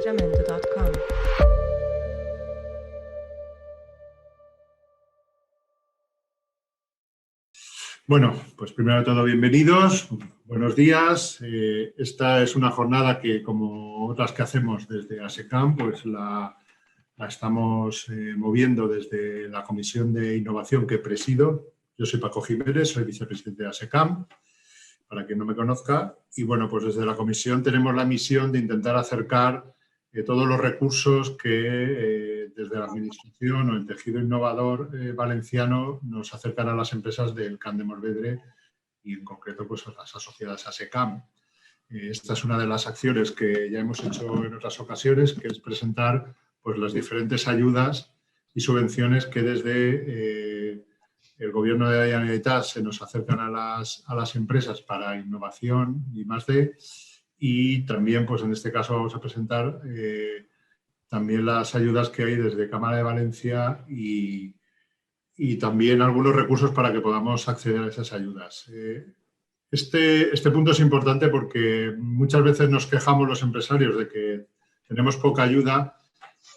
Jamendo.com. Bueno, pues primero de todo, bienvenidos, buenos días. Esta es una jornada que, como otras que hacemos desde ASECAM, pues la estamos moviendo desde la Comisión de Innovación que presido. Yo soy Paco Jiménez, soy vicepresidente de ASECAM, para quien no me conozca. Y bueno, pues desde la comisión tenemos la misión de intentar acercar todos los recursos que desde la administración o el tejido innovador valenciano nos acercan a las empresas del Camp de Morvedre y en concreto pues a las asociadas a ASECAM. Esta es una de las acciones que ya hemos hecho en otras ocasiones, que es presentar pues, las diferentes ayudas y subvenciones que desde el Gobierno de la Generalitat se nos acercan a las empresas para innovación y +D. Y también, pues en este caso, vamos a presentar también las ayudas que hay desde Cámara de Valencia y también algunos recursos para que podamos acceder a esas ayudas. Este punto es importante porque muchas veces nos quejamos los empresarios de que tenemos poca ayuda,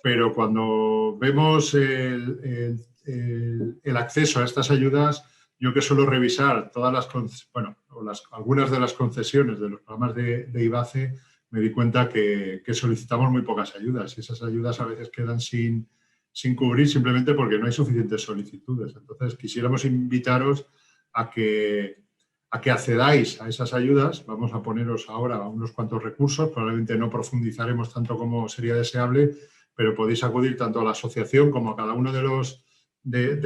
pero cuando vemos el acceso a estas ayudas, yo que suelo revisar todas algunas de las concesiones de los programas de IBACE, me di cuenta que solicitamos muy pocas ayudas y esas ayudas a veces quedan sin cubrir simplemente porque no hay suficientes solicitudes. Entonces, quisiéramos invitaros a que accedáis a esas ayudas. Vamos a poneros ahora unos cuantos recursos, probablemente no profundizaremos tanto como sería deseable, pero podéis acudir tanto a la asociación como a cada uno de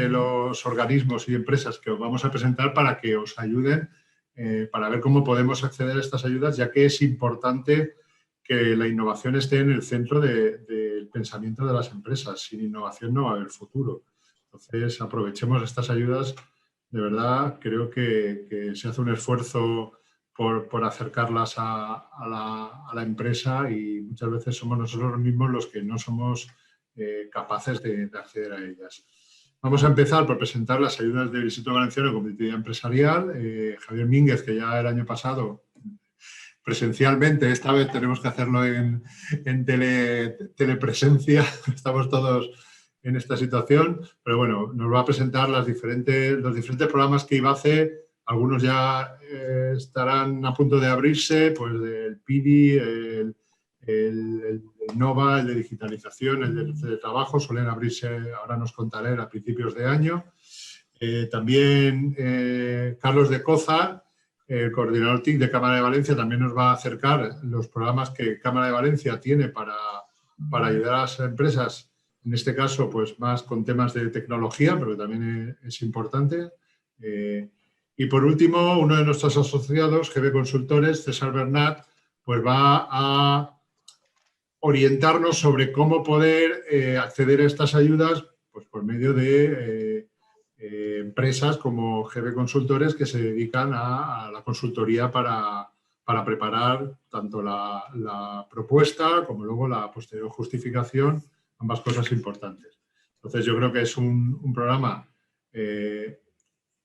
los organismos y empresas que os vamos a presentar para que os ayuden para ver cómo podemos acceder a estas ayudas, ya que es importante que la innovación esté en el centro del pensamiento de las empresas. Sin innovación no va a haber futuro. Entonces, aprovechemos estas ayudas. De verdad, creo que se hace un esfuerzo por acercarlas a la empresa y muchas veces somos nosotros mismos los que no somos capaces de acceder a ellas. Vamos a empezar por presentar las ayudas del Instituto Valenciano de Competitividad Empresarial. Javier Mínguez, que ya el año pasado presencialmente, esta vez tenemos que hacerlo en telepresencia, estamos todos en esta situación, pero bueno, nos va a presentar los diferentes programas que IBACE, algunos ya estarán a punto de abrirse, pues el PIDI, el NOVA, el de digitalización, el de trabajo, suelen abrirse, ahora nos contaré, a principios de año. También Carlos de Coza, el coordinador TIC de Cámara de Valencia, también nos va a acercar los programas que Cámara de Valencia tiene para ayudar a las empresas, en este caso, pues más con temas de tecnología, pero que también es importante. Y por último, uno de nuestros asociados, GB Consultores, César Bernat, pues va a orientarnos sobre cómo poder acceder a estas ayudas pues por medio de empresas como GB Consultores que se dedican a la consultoría para preparar tanto la propuesta como luego la posterior justificación, ambas cosas importantes. Entonces yo creo que es un programa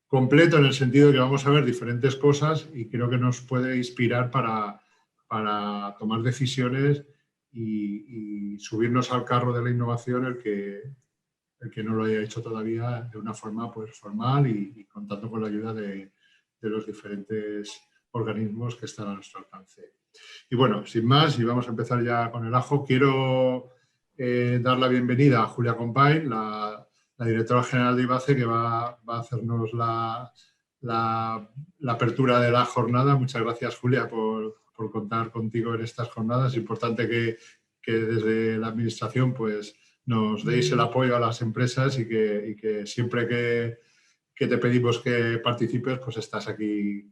completo en el sentido de que vamos a ver diferentes cosas y creo que nos puede inspirar para tomar decisiones y subirnos al carro de la innovación el que no lo haya hecho todavía de una forma pues, formal y contando con la ayuda de los diferentes organismos que están a nuestro alcance. Y bueno, sin más, y vamos a empezar ya con el ajo, quiero dar la bienvenida a Julia Compain, la directora general de IBACE, que va a hacernos la apertura de la jornada. Muchas gracias, Julia, por contar contigo en estas jornadas. Es importante que desde la administración pues, nos deis el apoyo a las empresas y que siempre que te pedimos que participes, pues estás aquí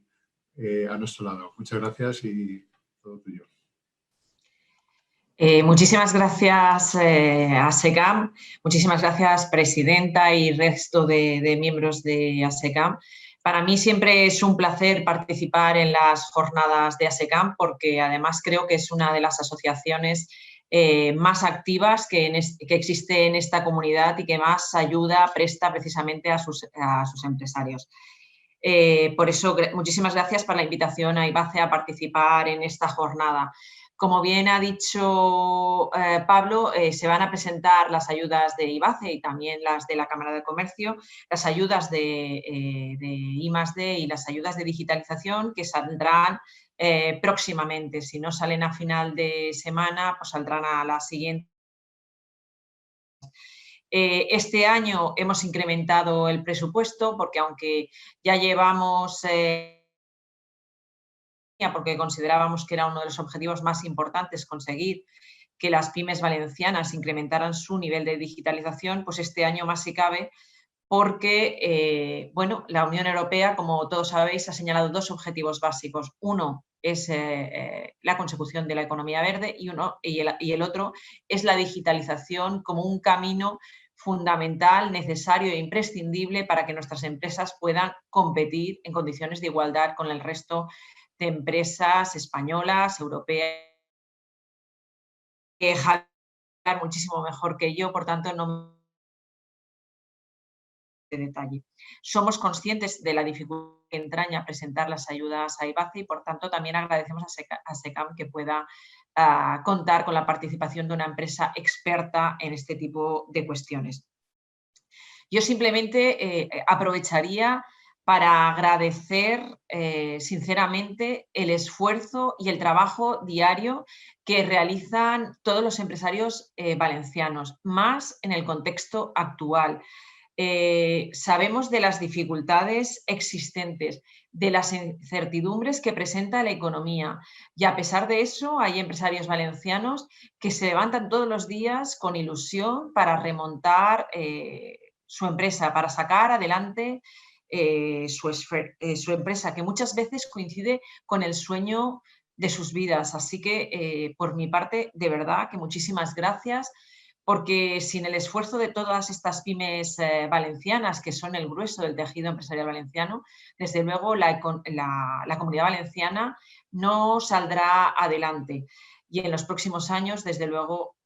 a nuestro lado. Muchas gracias y todo tuyo. Muchísimas gracias a ASECAM, muchísimas gracias presidenta y resto de miembros de ASECAM. Para mí siempre es un placer participar en las jornadas de ASECAM porque además creo que es una de las asociaciones más activas que existe en esta comunidad y que más ayuda presta precisamente a sus empresarios. Por eso, muchísimas gracias por la invitación a IBACE a participar en esta jornada. Como bien ha dicho Pablo, se van a presentar las ayudas de IBACE y también las de la Cámara de Comercio, las ayudas de I+D y las ayudas de digitalización que saldrán próximamente. Si no salen a final de semana, pues saldrán a la siguiente. Este año hemos incrementado el presupuesto porque aunque ya llevamos, porque considerábamos que era uno de los objetivos más importantes conseguir que las pymes valencianas incrementaran su nivel de digitalización, pues este año más si cabe, porque bueno, la Unión Europea, como todos sabéis, ha señalado dos objetivos básicos. Uno es la consecución de la economía verde y el otro es la digitalización como un camino fundamental, necesario e imprescindible para que nuestras empresas puedan competir en condiciones de igualdad con el resto de empresas españolas, europeas, que Javier muchísimo mejor que yo, por tanto no de detalle. Somos conscientes de la dificultad que entraña presentar las ayudas a IBACE y, por tanto, también agradecemos a SECAM que pueda contar con la participación de una empresa experta en este tipo de cuestiones. Yo simplemente aprovecharía para agradecer sinceramente el esfuerzo y el trabajo diario que realizan todos los empresarios valencianos, más en el contexto actual. Sabemos de las dificultades existentes, de las incertidumbres que presenta la economía y a pesar de eso hay empresarios valencianos que se levantan todos los días con ilusión para remontar su empresa, para sacar adelante su empresa, que muchas veces coincide con el sueño de sus vidas. Así que, por mi parte, de verdad que muchísimas gracias, porque sin el esfuerzo de todas estas pymes valencianas, que son el grueso del tejido empresarial valenciano, desde luego la comunidad valenciana no saldrá adelante. Y en los próximos años, desde luego,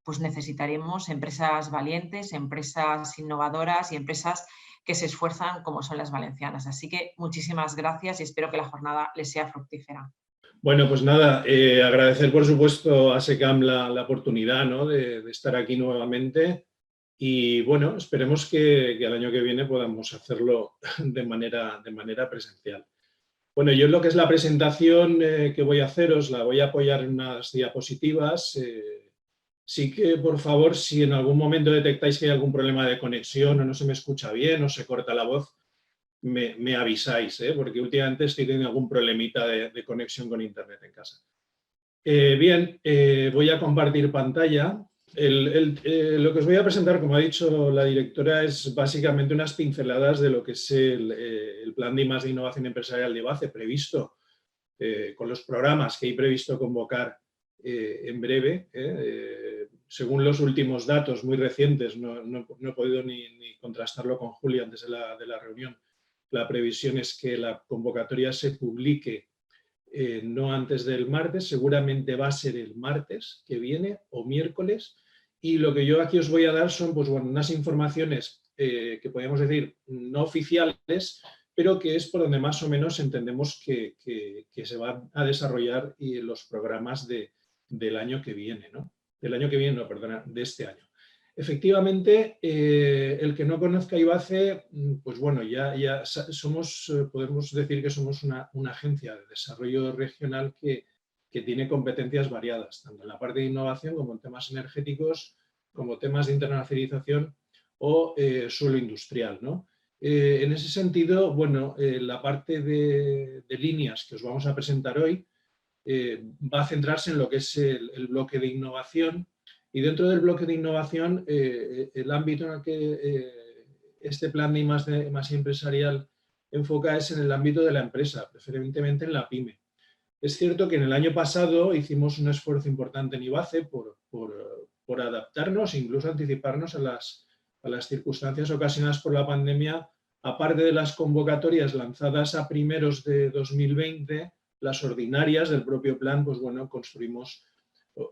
pues necesitaremos empresas valientes, empresas innovadoras y empresas que se esfuerzan como son las valencianas. Así que muchísimas gracias y espero que la jornada les sea fructífera. Bueno, pues nada, agradecer por supuesto a SECAM la oportunidad, ¿no?, de estar aquí nuevamente y bueno, esperemos que el año que viene podamos hacerlo de manera presencial. Bueno, yo lo que es la presentación que voy a haceros la voy a apoyar en unas diapositivas. Sí que, por favor, si en algún momento detectáis que hay algún problema de conexión o no se me escucha bien o se corta la voz, me avisáis, porque últimamente estoy teniendo algún problemita de conexión con internet en casa. Bien, voy a compartir pantalla. Lo que os voy a presentar, como ha dicho la directora, es básicamente unas pinceladas de lo que es el plan de I+D Innovación Empresarial de IBACE previsto con los programas que hay previsto convocar en breve. Según los últimos datos muy recientes, no he podido ni contrastarlo con Julia antes de la reunión, la previsión es que la convocatoria se publique no antes del martes, seguramente va a ser el martes que viene o miércoles, y lo que yo aquí os voy a dar son pues, bueno, unas informaciones que podríamos decir no oficiales, pero que es por donde más o menos entendemos que se van a desarrollar los programas del año que viene, ¿no? Del año que viene, no, perdona, de este año. Efectivamente, el que no conozca IBACE, pues bueno, ya somos, podemos decir que somos una agencia de desarrollo regional que tiene competencias variadas, tanto en la parte de innovación como en temas energéticos, como temas de internacionalización o suelo industrial, ¿no? En ese sentido, bueno, la parte de líneas que os vamos a presentar hoy va a centrarse en lo que es el bloque de innovación. Y dentro del bloque de innovación, el ámbito en el que este plan de I+D empresarial enfoca es en el ámbito de la empresa, preferentemente en la pyme. Es cierto que en el año pasado hicimos un esfuerzo importante en IBACE por adaptarnos, incluso anticiparnos a las circunstancias ocasionadas por la pandemia, aparte de las convocatorias lanzadas a primeros de 2020, las ordinarias del propio plan, pues bueno, construimos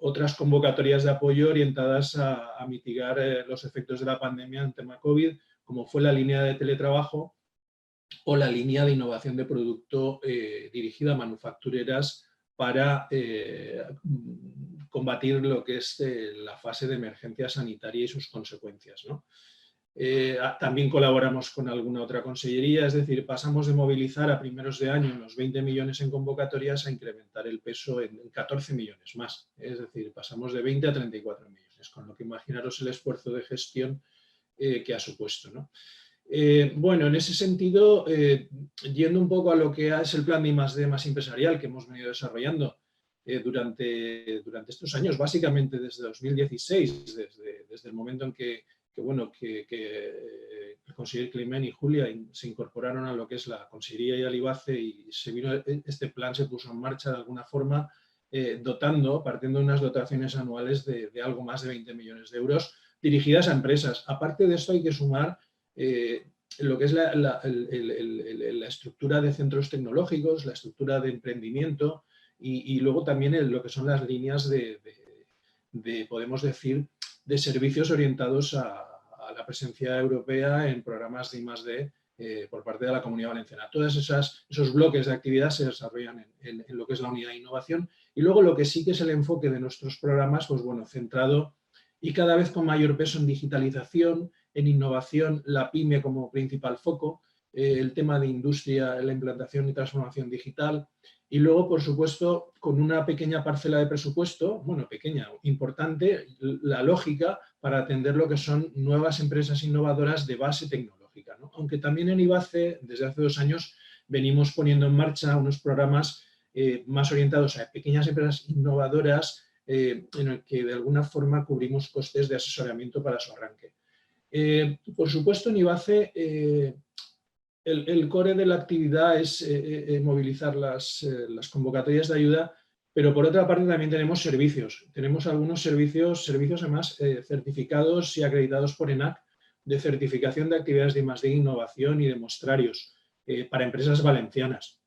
otras convocatorias de apoyo orientadas a mitigar los efectos de la pandemia en tema COVID, como fue la línea de teletrabajo o la línea de innovación de producto dirigida a manufactureras para combatir lo que es la fase de emergencia sanitaria y sus consecuencias, ¿no? También colaboramos con alguna otra consellería, es decir, pasamos de movilizar a primeros de año unos 20 millones en convocatorias a incrementar el peso en 14 millones más. Es decir, pasamos de 20 a 34 millones, con lo que imaginaros el esfuerzo de gestión que ha supuesto, ¿no? Bueno, en ese sentido, yendo un poco a lo que es el plan de I+D más empresarial que hemos venido desarrollando durante estos años, básicamente desde 2016, desde el momento en que el conseller Climent y Julia se incorporaron a lo que es la Consellería y al IBACE y este plan se puso en marcha de alguna forma partiendo de unas dotaciones anuales de algo más de 20 millones de euros dirigidas a empresas. Aparte de esto hay que sumar lo que es la estructura de centros tecnológicos, la estructura de emprendimiento y luego también lo que son las líneas podemos decir, de servicios orientados a la presencia europea en programas de I+D por parte de la Comunidad Valenciana. Todos esos bloques de actividad se desarrollan en lo que es la unidad de innovación y luego lo que sí que es el enfoque de nuestros programas, pues bueno, centrado y cada vez con mayor peso en digitalización, en innovación, la PYME como principal foco, el tema de industria, la implantación y transformación digital y luego, por supuesto, con una pequeña parcela de presupuesto, bueno, pequeña, importante, la lógica para atender lo que son nuevas empresas innovadoras de base tecnológica, ¿no? Aunque también en IBACE, desde hace 2 años, venimos poniendo en marcha unos programas más orientados a pequeñas empresas innovadoras en el que de alguna forma cubrimos costes de asesoramiento para su arranque. Por supuesto, en IBACE el core de la actividad es movilizar las convocatorias de ayuda, pero por otra parte también tenemos servicios. Tenemos algunos servicios además certificados y acreditados por ENAC de certificación de actividades de I+D, innovación y de muestrarios para empresas valencianas.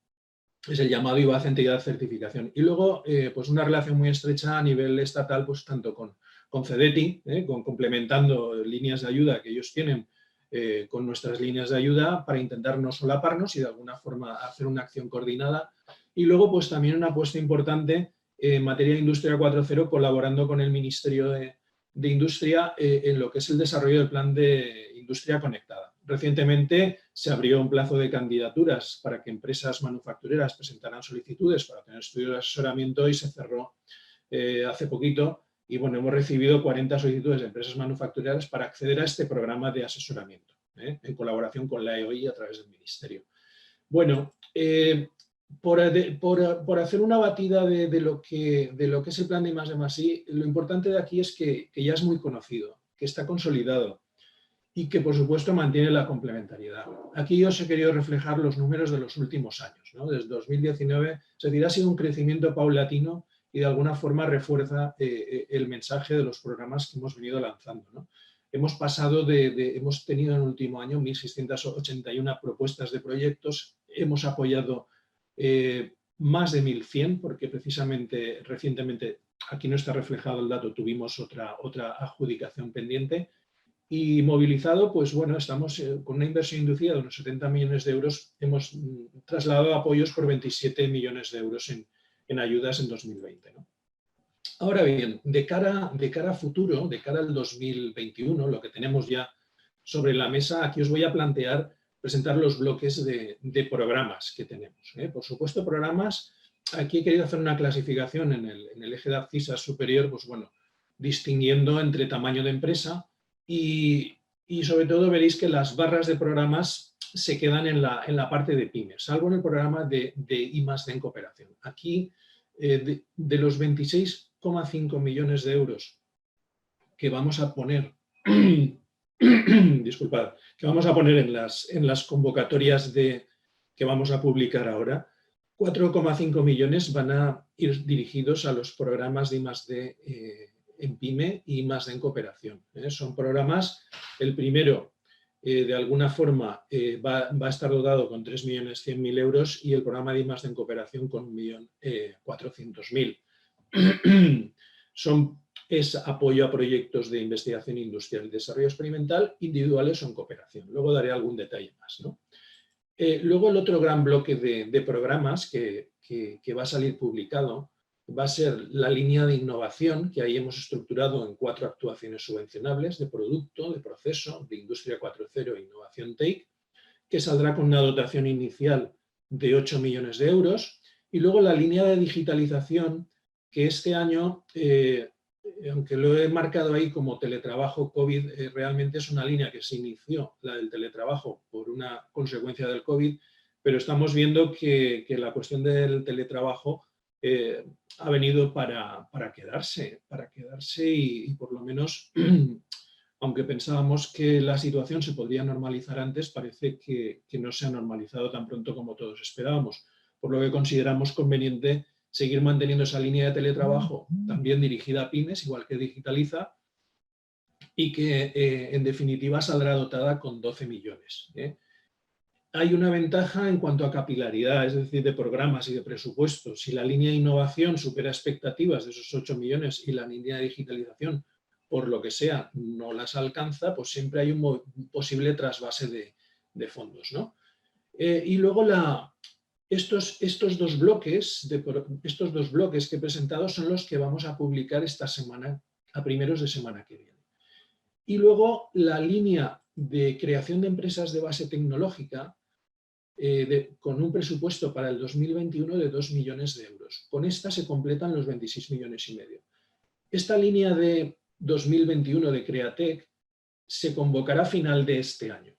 Es el llamado IBACE Entidad de Certificación. Y luego, pues una relación muy estrecha a nivel estatal, pues tanto con CEDETI, complementando líneas de ayuda que ellos tienen con nuestras líneas de ayuda para intentar no solaparnos y de alguna forma hacer una acción coordinada. Y luego, pues también una apuesta importante en materia de Industria 4.0, colaborando con el Ministerio de Industria en lo que es el desarrollo del plan de Industria Conectada. Recientemente se abrió un plazo de candidaturas para que empresas manufactureras presentaran solicitudes para tener estudios de asesoramiento y se cerró hace poquito. Y bueno, hemos recibido 40 solicitudes de empresas manufactureras para acceder a este programa de asesoramiento, en colaboración con la EOI a través del Ministerio. Bueno, por hacer una batida de lo que es el plan de I+D+I, lo importante de aquí es que ya es muy conocido, que está consolidado y que, por supuesto, mantiene la complementariedad. Aquí yo os he querido reflejar los números de los últimos años, ¿no? Desde 2019, es decir, ha sido un crecimiento paulatino y de alguna forma refuerza el mensaje de los programas que hemos venido lanzando, ¿no? Hemos tenido en el último año 1.681 propuestas de proyectos, hemos apoyado más de 1.100, porque precisamente recientemente, aquí no está reflejado el dato, tuvimos otra adjudicación pendiente, y movilizado, pues bueno, estamos con una inversión inducida de unos 70 millones de euros, hemos trasladado apoyos por 27 millones de euros en ayudas en 2020, ¿no? Ahora bien, de cara a futuro, de cara al 2021, lo que tenemos ya sobre la mesa, aquí os voy a presentar los bloques de programas que tenemos, ¿eh? Por supuesto, programas, aquí he querido hacer una clasificación en el eje de abscisas superior, pues bueno, distinguiendo entre tamaño de empresa y sobre todo veréis que las barras de programas se quedan en la parte de pymes, salvo en el programa de I+D en cooperación. Aquí, de los 26,5 millones de euros que vamos a poner, disculpad, que vamos a poner en las convocatorias que vamos a publicar ahora, 4,5 millones van a ir dirigidos a los programas de I+D en PYME y I+D en cooperación. Son programas, el primero de alguna forma va a estar dotado con 3.100.000 euros y el programa de I+D en cooperación con 1.400.000. Es apoyo a proyectos de investigación industrial y desarrollo experimental, individuales o en cooperación. Luego daré algún detalle más, ¿no? Luego el otro gran bloque de programas que va a salir publicado va a ser la línea de innovación, que ahí hemos estructurado en 4 actuaciones subvencionables de producto, de proceso, de industria 4.0 e innovación TEIC, que saldrá con una dotación inicial de 8 millones de euros. Y luego la línea de digitalización, que este año, aunque lo he marcado ahí como teletrabajo COVID, realmente es una línea que se inició, la del teletrabajo, por una consecuencia del COVID, pero estamos viendo que la cuestión del teletrabajo ha venido para quedarse y por lo menos, aunque pensábamos que la situación se podría normalizar antes, parece que no se ha normalizado tan pronto como todos esperábamos, por lo que consideramos conveniente seguir manteniendo esa línea de teletrabajo también dirigida a pymes, igual que Digitaliza, y que en definitiva saldrá dotada con 12 millones. Hay una ventaja en cuanto a capilaridad, es decir, de programas y de presupuestos. Si la línea de innovación supera expectativas de esos 8 millones y la línea de digitalización, por lo que sea, no las alcanza, pues siempre hay un posible trasvase de fondos, ¿no? Y luego estos dos bloques que he presentado son los que vamos a publicar esta semana, a primeros de semana que viene. Y luego la línea de creación de empresas de base tecnológica con un presupuesto para el 2021 de 2 millones de euros. Con esta se completan los 26 millones y medio. Esta línea de 2021 de Createc se convocará a final de este año.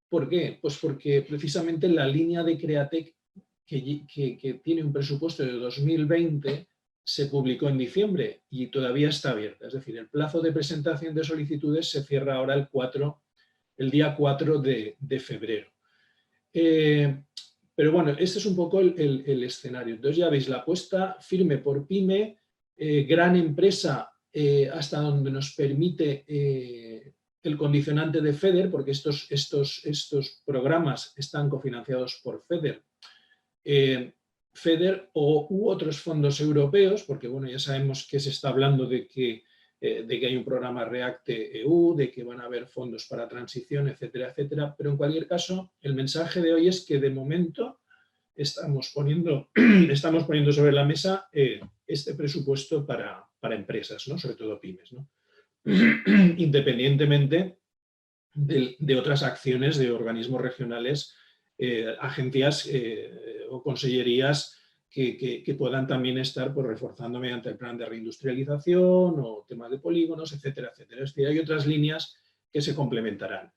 ¿Por qué? Pues porque precisamente la línea de Createc que tiene un presupuesto de 2020 se publicó en diciembre y todavía está abierta. Es decir, el plazo de presentación de solicitudes se cierra ahora el día 4 de febrero. Pero bueno, este es un poco el escenario. Entonces ya veis, la apuesta firme por PYME, gran empresa hasta donde nos permite el condicionante de FEDER, porque estos programas están cofinanciados por FEDER, u otros fondos europeos, porque bueno, ya sabemos que se está hablando de que hay un programa REACT-EU, de que van a haber fondos para transición, etcétera, etcétera. Pero en cualquier caso, el mensaje de hoy es que de momento estamos poniendo sobre la mesa este presupuesto para empresas, ¿no? Sobre todo pymes, ¿no? Independientemente de otras acciones de organismos regionales, agencias o consellerías que puedan también estar pues, reforzando mediante el plan de reindustrialización o temas de polígonos, etcétera, etcétera. Es decir, hay otras líneas que se complementarán.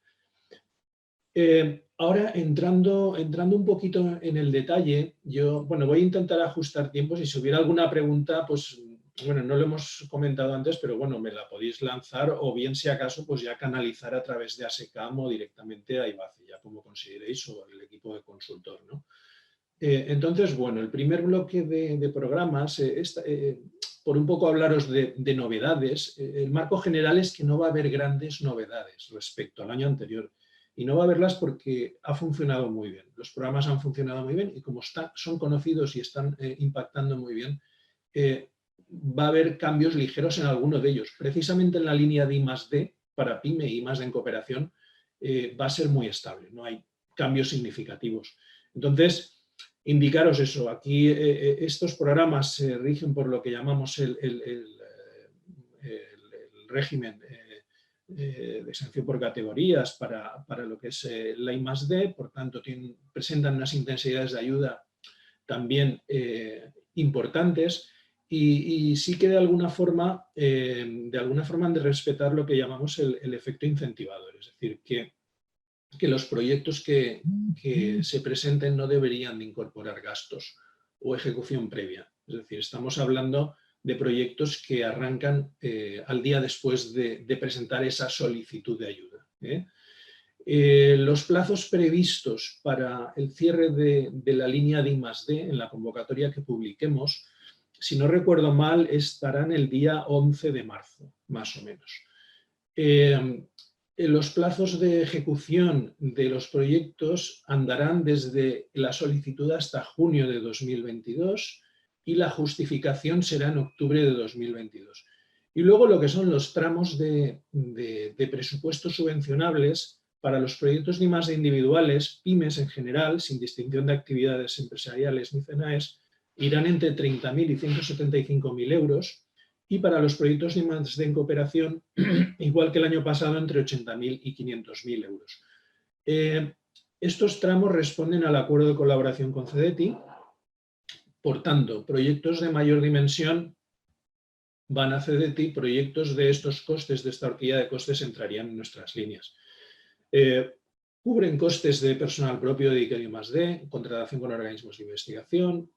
Ahora, entrando un poquito en el detalle, yo voy a intentar ajustar tiempos y si hubiera alguna pregunta, pues bueno, no lo hemos comentado antes, pero bueno, me la podéis lanzar o bien si acaso pues ya canalizar a través de ASECAM o directamente a IBACE, ya como consideréis, o el equipo de consultor, ¿no? Entonces, bueno, el primer bloque de programas, por un poco hablaros de novedades, el marco general es que no va a haber grandes novedades respecto al año anterior. Y no va a haberlas porque ha funcionado muy bien. Los programas han funcionado muy bien y como son conocidos y están impactando muy bien, va a haber cambios ligeros en alguno de ellos. Precisamente en la línea de I+D, para PYME y I+D en cooperación, va a ser muy estable. No hay cambios significativos. Entonces, indicaros eso, aquí estos programas se rigen por lo que llamamos el régimen de exención por categorías para lo que es la I+D, por tanto presentan unas intensidades de ayuda también importantes y sí que de alguna forma han de respetar lo que llamamos el efecto incentivador, es decir, que los proyectos que se presenten no deberían de incorporar gastos o ejecución previa. Es decir, estamos hablando de proyectos que arrancan al día después de presentar esa solicitud de ayuda. Los plazos previstos para el cierre de la línea de I+D en la convocatoria que publiquemos, si no recuerdo mal, estarán el día 11 de marzo, más o menos. Los plazos de ejecución de los proyectos andarán desde la solicitud hasta junio de 2022 y la justificación será en octubre de 2022. Y luego lo que son los tramos de presupuestos subvencionables Para los proyectos de I+D individuales, pymes en general, sin distinción de actividades empresariales ni CNAEs, irán entre 30.000 y 175.000 euros, y para los proyectos de I+D en cooperación, igual que el año pasado, entre 80.000 y 500.000 euros. Estos tramos responden al acuerdo de colaboración con CEDETI. Por tanto, proyectos de mayor dimensión van a CEDETI, proyectos de estos costes, de esta horquilla de costes, entrarían en nuestras líneas. Cubren costes de personal propio dedicado a I+D, contratación con organismos de investigación,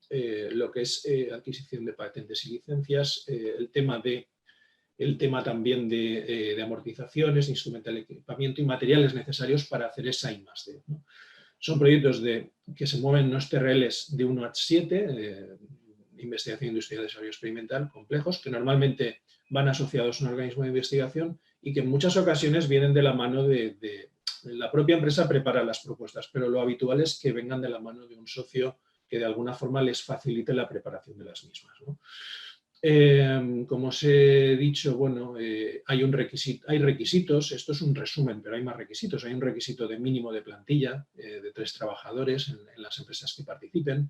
lo que es adquisición de patentes y licencias, el tema también de amortizaciones, instrumental, equipamiento y materiales necesarios para hacer esa I+D, ¿no? Son proyectos que se mueven en unos TRLs de 1 a 7, investigación industrial, desarrollo experimental, complejos, que normalmente van asociados a un organismo de investigación y que en muchas ocasiones vienen de la mano de la propia empresa. Prepara las propuestas, pero lo habitual es que vengan de la mano de un socio que de alguna forma les facilite la preparación de las mismas, ¿no? Como os he dicho, bueno, hay requisitos, esto es un resumen, pero hay más requisitos. Hay un requisito de mínimo de plantilla, de 3 trabajadores en las empresas que participen.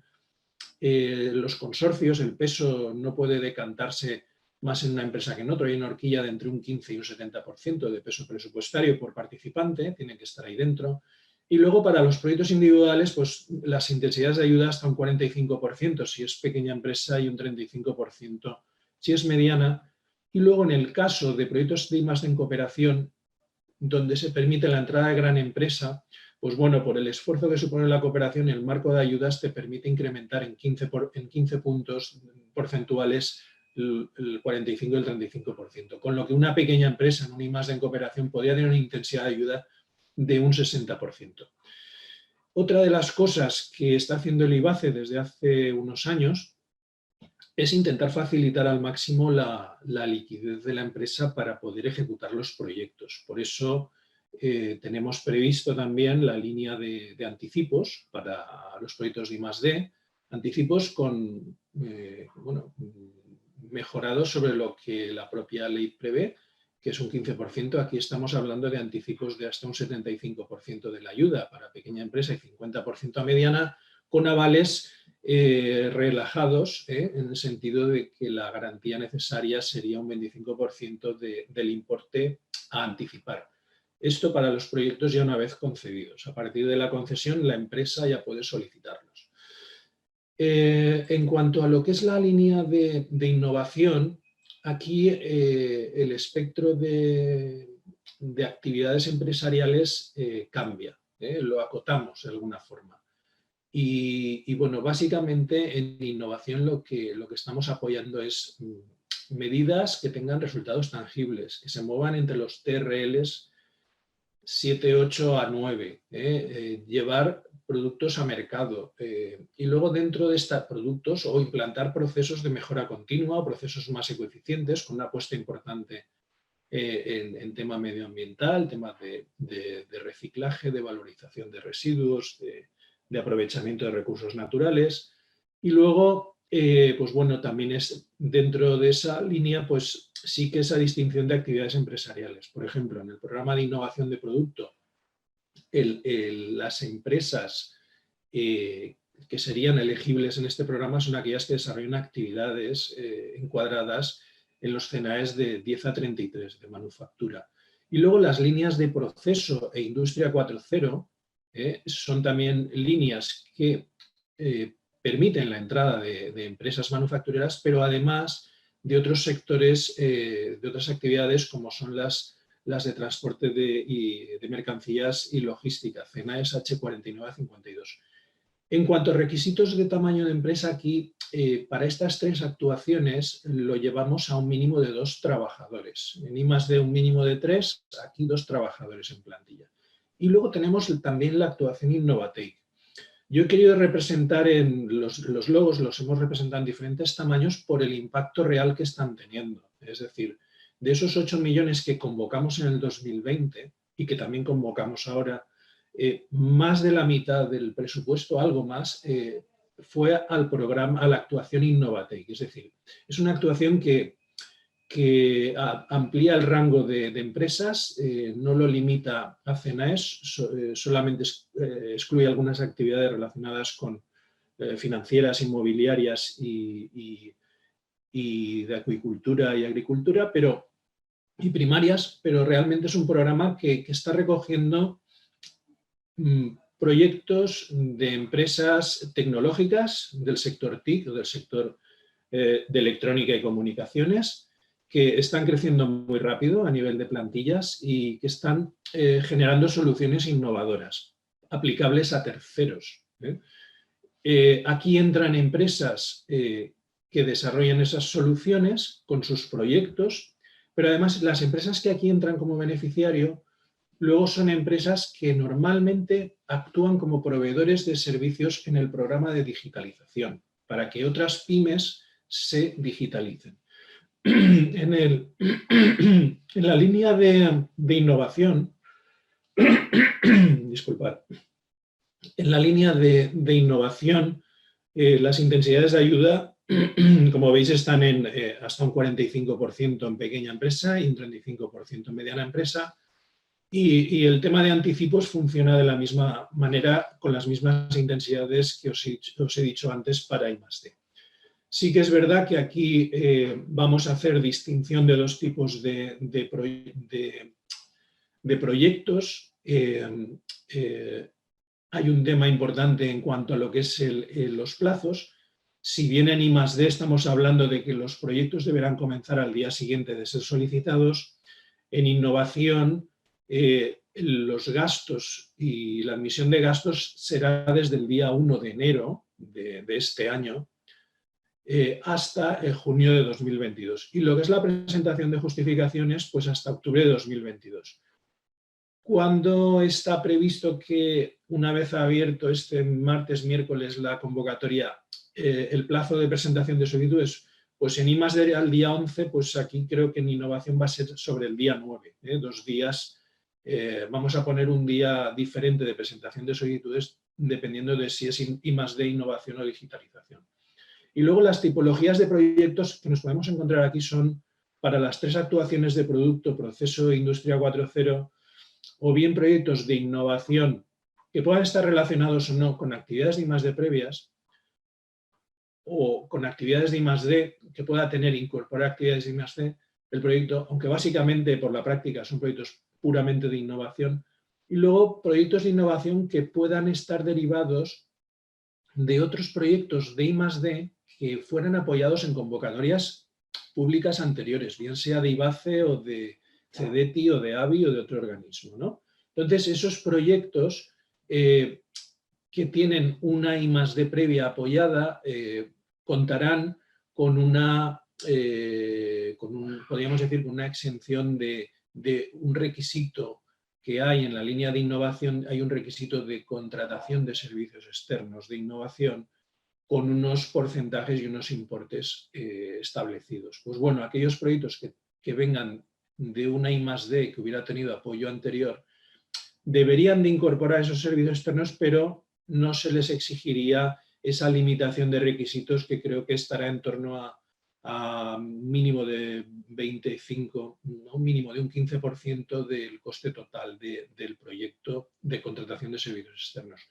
Los consorcios, el peso no puede decantarse más en una empresa que en otra. Hay una horquilla de entre un 15 y un 70% de peso presupuestario por participante, tiene que estar ahí dentro. Y luego para los proyectos individuales, pues las intensidades de ayuda hasta un 45% si es pequeña empresa y un 35% si es mediana. Y luego en el caso de proyectos de I+D en cooperación, donde se permite la entrada de gran empresa, pues bueno, por el esfuerzo que supone la cooperación, el marco de ayudas te permite incrementar en 15 puntos porcentuales el 45 y el 35%, con lo que una pequeña empresa en un I+D en cooperación podría tener una intensidad de ayuda de un 60%. Otra de las cosas que está haciendo el IBACE desde hace unos años es intentar facilitar al máximo la liquidez de la empresa para poder ejecutar los proyectos. Por eso tenemos previsto también la línea de anticipos para los proyectos de I+D, anticipos mejorados sobre lo que la propia ley prevé, que es un 15%, aquí estamos hablando de anticipos de hasta un 75% de la ayuda para pequeña empresa y 50% a mediana, con avales relajados, en el sentido de que la garantía necesaria sería un 25% del importe a anticipar. Esto para los proyectos ya una vez concedidos. A partir de la concesión, la empresa ya puede solicitarlos. En cuanto a lo que es la línea de innovación, aquí el espectro de actividades empresariales cambia, lo acotamos de alguna forma. Y bueno, básicamente en innovación lo que estamos apoyando es medidas que tengan resultados tangibles, que se muevan entre los TRLs 7, 8 a 9, llevar productos a mercado y luego dentro de estos productos o implantar procesos de mejora continua o procesos más ecoeficientes con una apuesta importante en tema medioambiental, temas de reciclaje, de valorización de residuos, de aprovechamiento de recursos naturales. Y luego, pues bueno, también es dentro de esa línea, pues sí que esa distinción de actividades empresariales. Por ejemplo, en el programa de innovación de producto, las empresas que serían elegibles en este programa son aquellas que desarrollan actividades encuadradas en los CNAEs de 10 a 33 de manufactura. Y luego las líneas de proceso e industria 4.0 son también líneas que permiten la entrada de empresas manufactureras, pero además de otros sectores, de otras actividades como son las de transporte de mercancías y logística, CNAEs H49 a 52. En cuanto a requisitos de tamaño de empresa, aquí para estas 3 actuaciones lo llevamos a un mínimo de 2 trabajadores. En I+D un mínimo de 3, aquí 2 trabajadores en plantilla. Y luego tenemos también la actuación Innovatec. Yo he querido representar en los logos, los hemos representado en diferentes tamaños por el impacto real que están teniendo. Es decir, de esos 8 millones que convocamos en el 2020 y que también convocamos ahora, más de la mitad del presupuesto, algo más, fue al programa, a la actuación Innovatec. Es decir, es una actuación que que amplía el rango de empresas, no lo limita a CNAES, solamente excluye algunas actividades relacionadas con financieras, inmobiliarias y de acuicultura y agricultura, y primarias, pero realmente es un programa que está recogiendo proyectos de empresas tecnológicas del sector TIC, o del sector de electrónica y comunicaciones, que están creciendo muy rápido a nivel de plantillas y que están generando soluciones innovadoras, aplicables a terceros. Aquí entran empresas que desarrollan esas soluciones con sus proyectos, pero además las empresas que aquí entran como beneficiario luego son empresas que normalmente actúan como proveedores de servicios en el programa de digitalización para que otras pymes se digitalicen. En la línea de innovación, disculpad, en la línea de innovación, las intensidades de ayuda, como veis, están en hasta un 45% en pequeña empresa y un 35% en mediana empresa. Y el tema de anticipos funciona de la misma manera, con las mismas intensidades que os he dicho antes para I+D. Sí que es verdad que aquí vamos a hacer distinción de dos tipos de proyectos. Hay un tema importante en cuanto a lo que es los plazos. Si bien en I+D estamos hablando de que los proyectos deberán comenzar al día siguiente de ser solicitados, en innovación los gastos y la admisión de gastos será desde el día 1 de enero de este año hasta junio de 2022. Y lo que es la presentación de justificaciones, pues hasta octubre de 2022. ¿Cuándo está previsto que, una vez abierto este martes, miércoles, la convocatoria, el plazo de presentación de solicitudes? Pues en I+D al día 11, pues aquí creo que en innovación va a ser sobre el día 9, 2 días. Vamos a poner un día diferente de presentación de solicitudes dependiendo de si es I+D, innovación o digitalización. Y luego las tipologías de proyectos que nos podemos encontrar aquí son para las 3 actuaciones de producto, proceso e industria 4.0, o bien proyectos de innovación que puedan estar relacionados o no con actividades de I+D previas, o con actividades de I+D que pueda incorporar actividades de I+D el proyecto, aunque básicamente por la práctica son proyectos puramente de innovación, y luego proyectos de innovación que puedan estar derivados de otros proyectos de I+D que fueran apoyados en convocatorias públicas anteriores, bien sea de IBACE o de CEDETI o de ABI o de otro organismo, ¿no? Entonces, esos proyectos que tienen una I+D previa apoyada contarán con podríamos decir, con una exención de un requisito que hay en la línea de innovación. Hay un requisito de contratación de servicios externos de innovación con unos porcentajes y unos importes establecidos. Pues bueno, aquellos proyectos que vengan de una I+D que hubiera tenido apoyo anterior deberían de incorporar esos servicios externos, pero no se les exigiría esa limitación de requisitos que creo que estará en torno a mínimo de 25, un mínimo de un 15% del coste total del proyecto de contratación de servicios externos.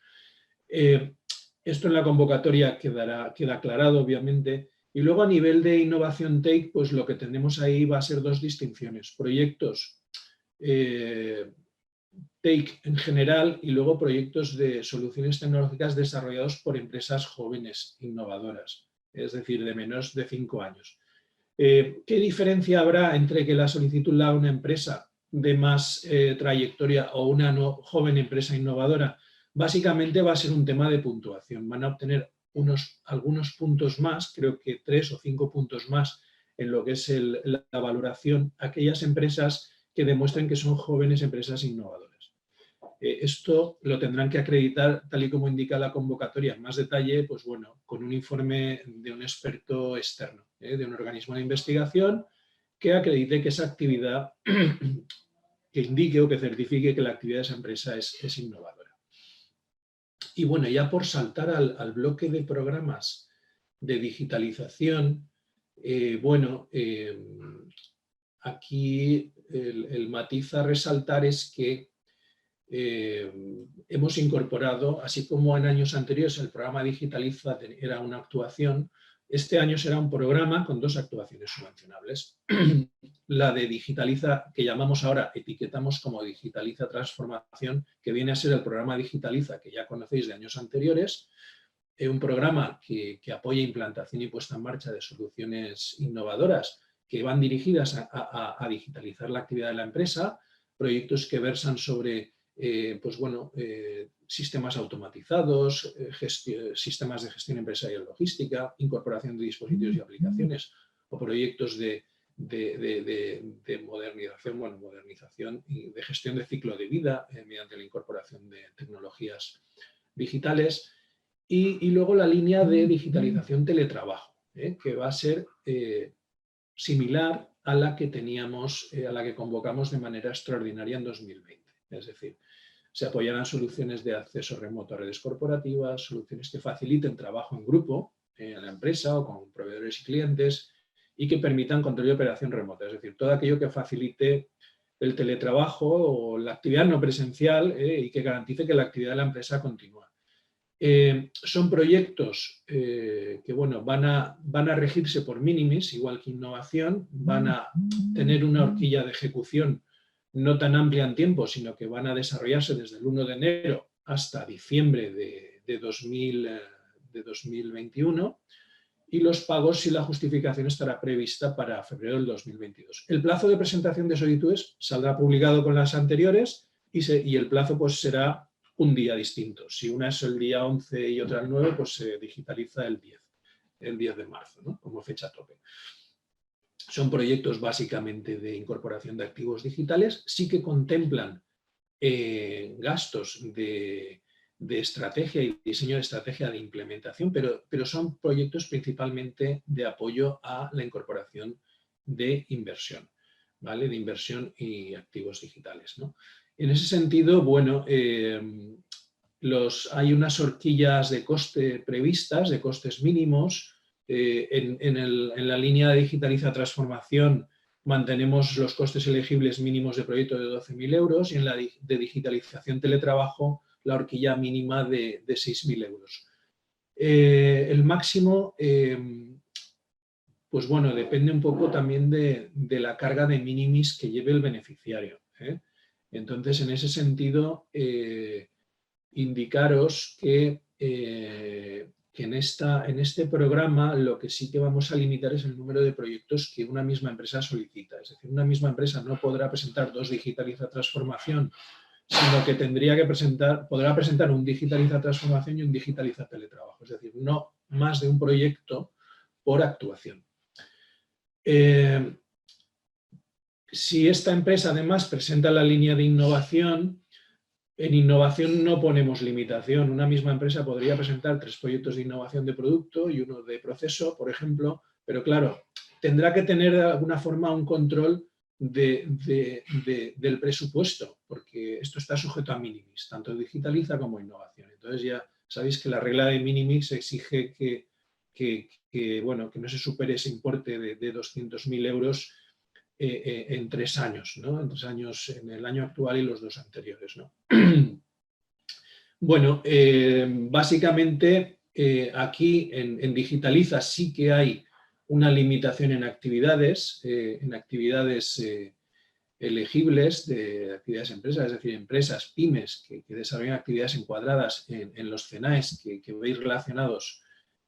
Esto en la convocatoria queda aclarado, obviamente. Y luego a nivel de innovación TEC, pues lo que tenemos ahí va a ser 2 distinciones. Proyectos TEC en general y luego proyectos de soluciones tecnológicas desarrollados por empresas jóvenes, innovadoras, es decir, de menos de 5 años. ¿Qué diferencia habrá entre que la solicitud la haga una empresa de más trayectoria o una joven empresa innovadora? Básicamente va a ser un tema de puntuación. Van a obtener algunos puntos más, creo que 3 o 5 puntos más en lo que es la valoración, aquellas empresas que demuestren que son jóvenes empresas innovadoras. Esto lo tendrán que acreditar, tal y como indica la convocatoria, en más detalle, pues bueno, con un informe de un experto externo, de un organismo de investigación que acredite que esa actividad, que indique o que certifique que la actividad de esa empresa es innovadora. Y bueno, ya por saltar al bloque de programas de digitalización, Aquí el matiz a resaltar es que hemos incorporado, así como en años anteriores el programa Digitaliza era una actuación, este año será un programa con 2 actuaciones subvencionables. La de Digitaliza, que llamamos ahora, etiquetamos como Digitaliza Transformación, que viene a ser el programa Digitaliza que ya conocéis de años anteriores, un programa que apoya implantación y puesta en marcha de soluciones innovadoras que van dirigidas a digitalizar la actividad de la empresa, proyectos que versan sobre sistemas automatizados, sistemas de gestión empresarial y logística, incorporación de dispositivos y aplicaciones, o proyectos de modernización y de gestión de ciclo de vida mediante la incorporación de tecnologías digitales. Y luego la línea de digitalización teletrabajo, que va a ser similar a la que teníamos, a la que convocamos de manera extraordinaria en 2020. Es decir, se apoyarán soluciones de acceso remoto a redes corporativas, soluciones que faciliten trabajo en grupo en la empresa o con proveedores y clientes y que permitan control y operación remota. Es decir, todo aquello que facilite el teletrabajo o la actividad no presencial y que garantice que la actividad de la empresa continúa. Son proyectos que van a regirse por mínimis, igual que innovación, van a tener una horquilla de ejecución no tan amplia en tiempo, sino que van a desarrollarse desde el 1 de enero hasta diciembre de 2021 y los pagos y la justificación estará prevista para febrero del 2022. El plazo de presentación de solicitudes saldrá publicado con las anteriores y el plazo pues será un día distinto. Si una es el día 11 y otra el 9, pues se digitaliza el 10 de marzo, ¿no? Como fecha tope. Son proyectos básicamente de incorporación de activos digitales, sí que contemplan gastos de estrategia y diseño de estrategia de implementación, pero son proyectos principalmente de apoyo a la incorporación de inversión, ¿vale? De inversión y activos digitales, ¿no? En ese sentido, hay unas horquillas de coste previstas, de costes mínimos. En la línea de Digitaliza Transformación mantenemos los costes elegibles mínimos de proyecto de 12.000 euros y en la de Digitalización Teletrabajo la horquilla mínima de 6.000 euros. El máximo, depende un poco también de la carga de minimis que lleve el beneficiario. Entonces, en ese sentido, indicaros que en este programa lo que sí que vamos a limitar es el número de proyectos que una misma empresa solicita. Es decir, una misma empresa no podrá presentar 2 Digitaliza Transformación, sino que podrá presentar un Digitaliza Transformación y un Digitaliza Teletrabajo. Es decir, no más de un proyecto por actuación. Si esta empresa además presenta la línea de innovación, en innovación no ponemos limitación. Una misma empresa podría presentar 3 proyectos de innovación de producto y 1 de proceso, por ejemplo, pero claro, tendrá que tener de alguna forma un control del presupuesto, porque esto está sujeto a minimis, tanto Digitaliza como innovación. Entonces ya sabéis que la regla de minimis exige que no se supere ese importe de 200.000 euros en 3 años, ¿no? En 3 años, en el año actual y los 2 anteriores, ¿no? Básicamente aquí en Digitaliza sí que hay una limitación en actividades elegibles de actividades empresas, es decir, empresas, pymes que desarrollan actividades encuadradas en los CENAES que veis relacionados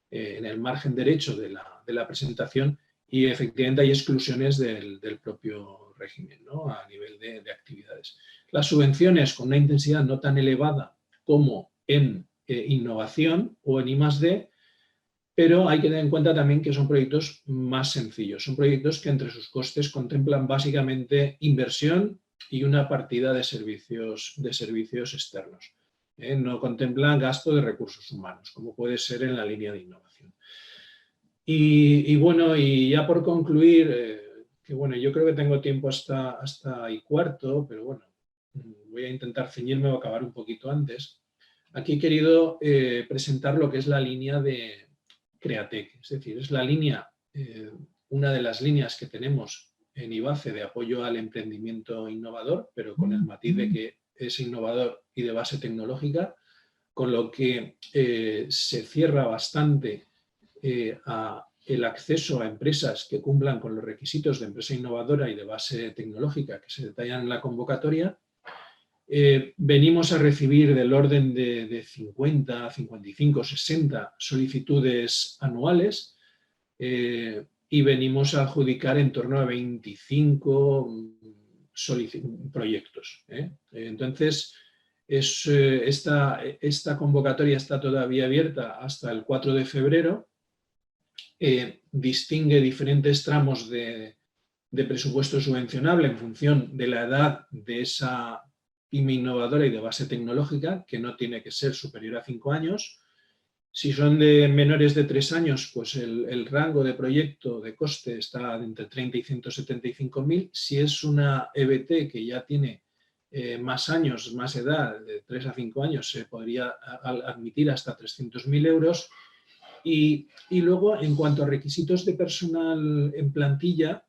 en el margen derecho de la presentación. Y efectivamente hay exclusiones del propio régimen, ¿no? A nivel de actividades. Las subvenciones con una intensidad no tan elevada como en innovación o en I+D, pero hay que tener en cuenta también que son proyectos más sencillos. Son proyectos que entre sus costes contemplan básicamente inversión y una partida de servicios externos. No contemplan gasto de recursos humanos, como puede ser en la línea de innovación. Y ya por concluir, yo creo que tengo tiempo hasta y cuarto, pero bueno, voy a intentar ceñirme o acabar un poquito antes. Aquí he querido presentar lo que es la línea de Createc, es decir, es la línea una de las líneas que tenemos en IBACE de apoyo al emprendimiento innovador, pero con el matiz de que es innovador y de base tecnológica, con lo que se cierra bastante el acceso a empresas que cumplan con los requisitos de empresa innovadora y de base tecnológica que se detallan en la convocatoria. Venimos a recibir del orden de 50, 55, 60 solicitudes anuales y venimos a adjudicar en torno a 25 proyectos. Entonces, esta convocatoria está todavía abierta hasta el 4 de febrero. Distingue diferentes tramos de presupuesto subvencionable en función de la edad de esa pyme innovadora y de base tecnológica, que no tiene que ser superior a 5 años. Si son de menores de 3 años, pues el rango de proyecto de coste está entre 30 y 175.000. Si es una EBT que ya tiene más años, más edad, de 3 a 5 años, se podría admitir hasta 300.000 euros. Y luego, en cuanto a requisitos de personal en plantilla,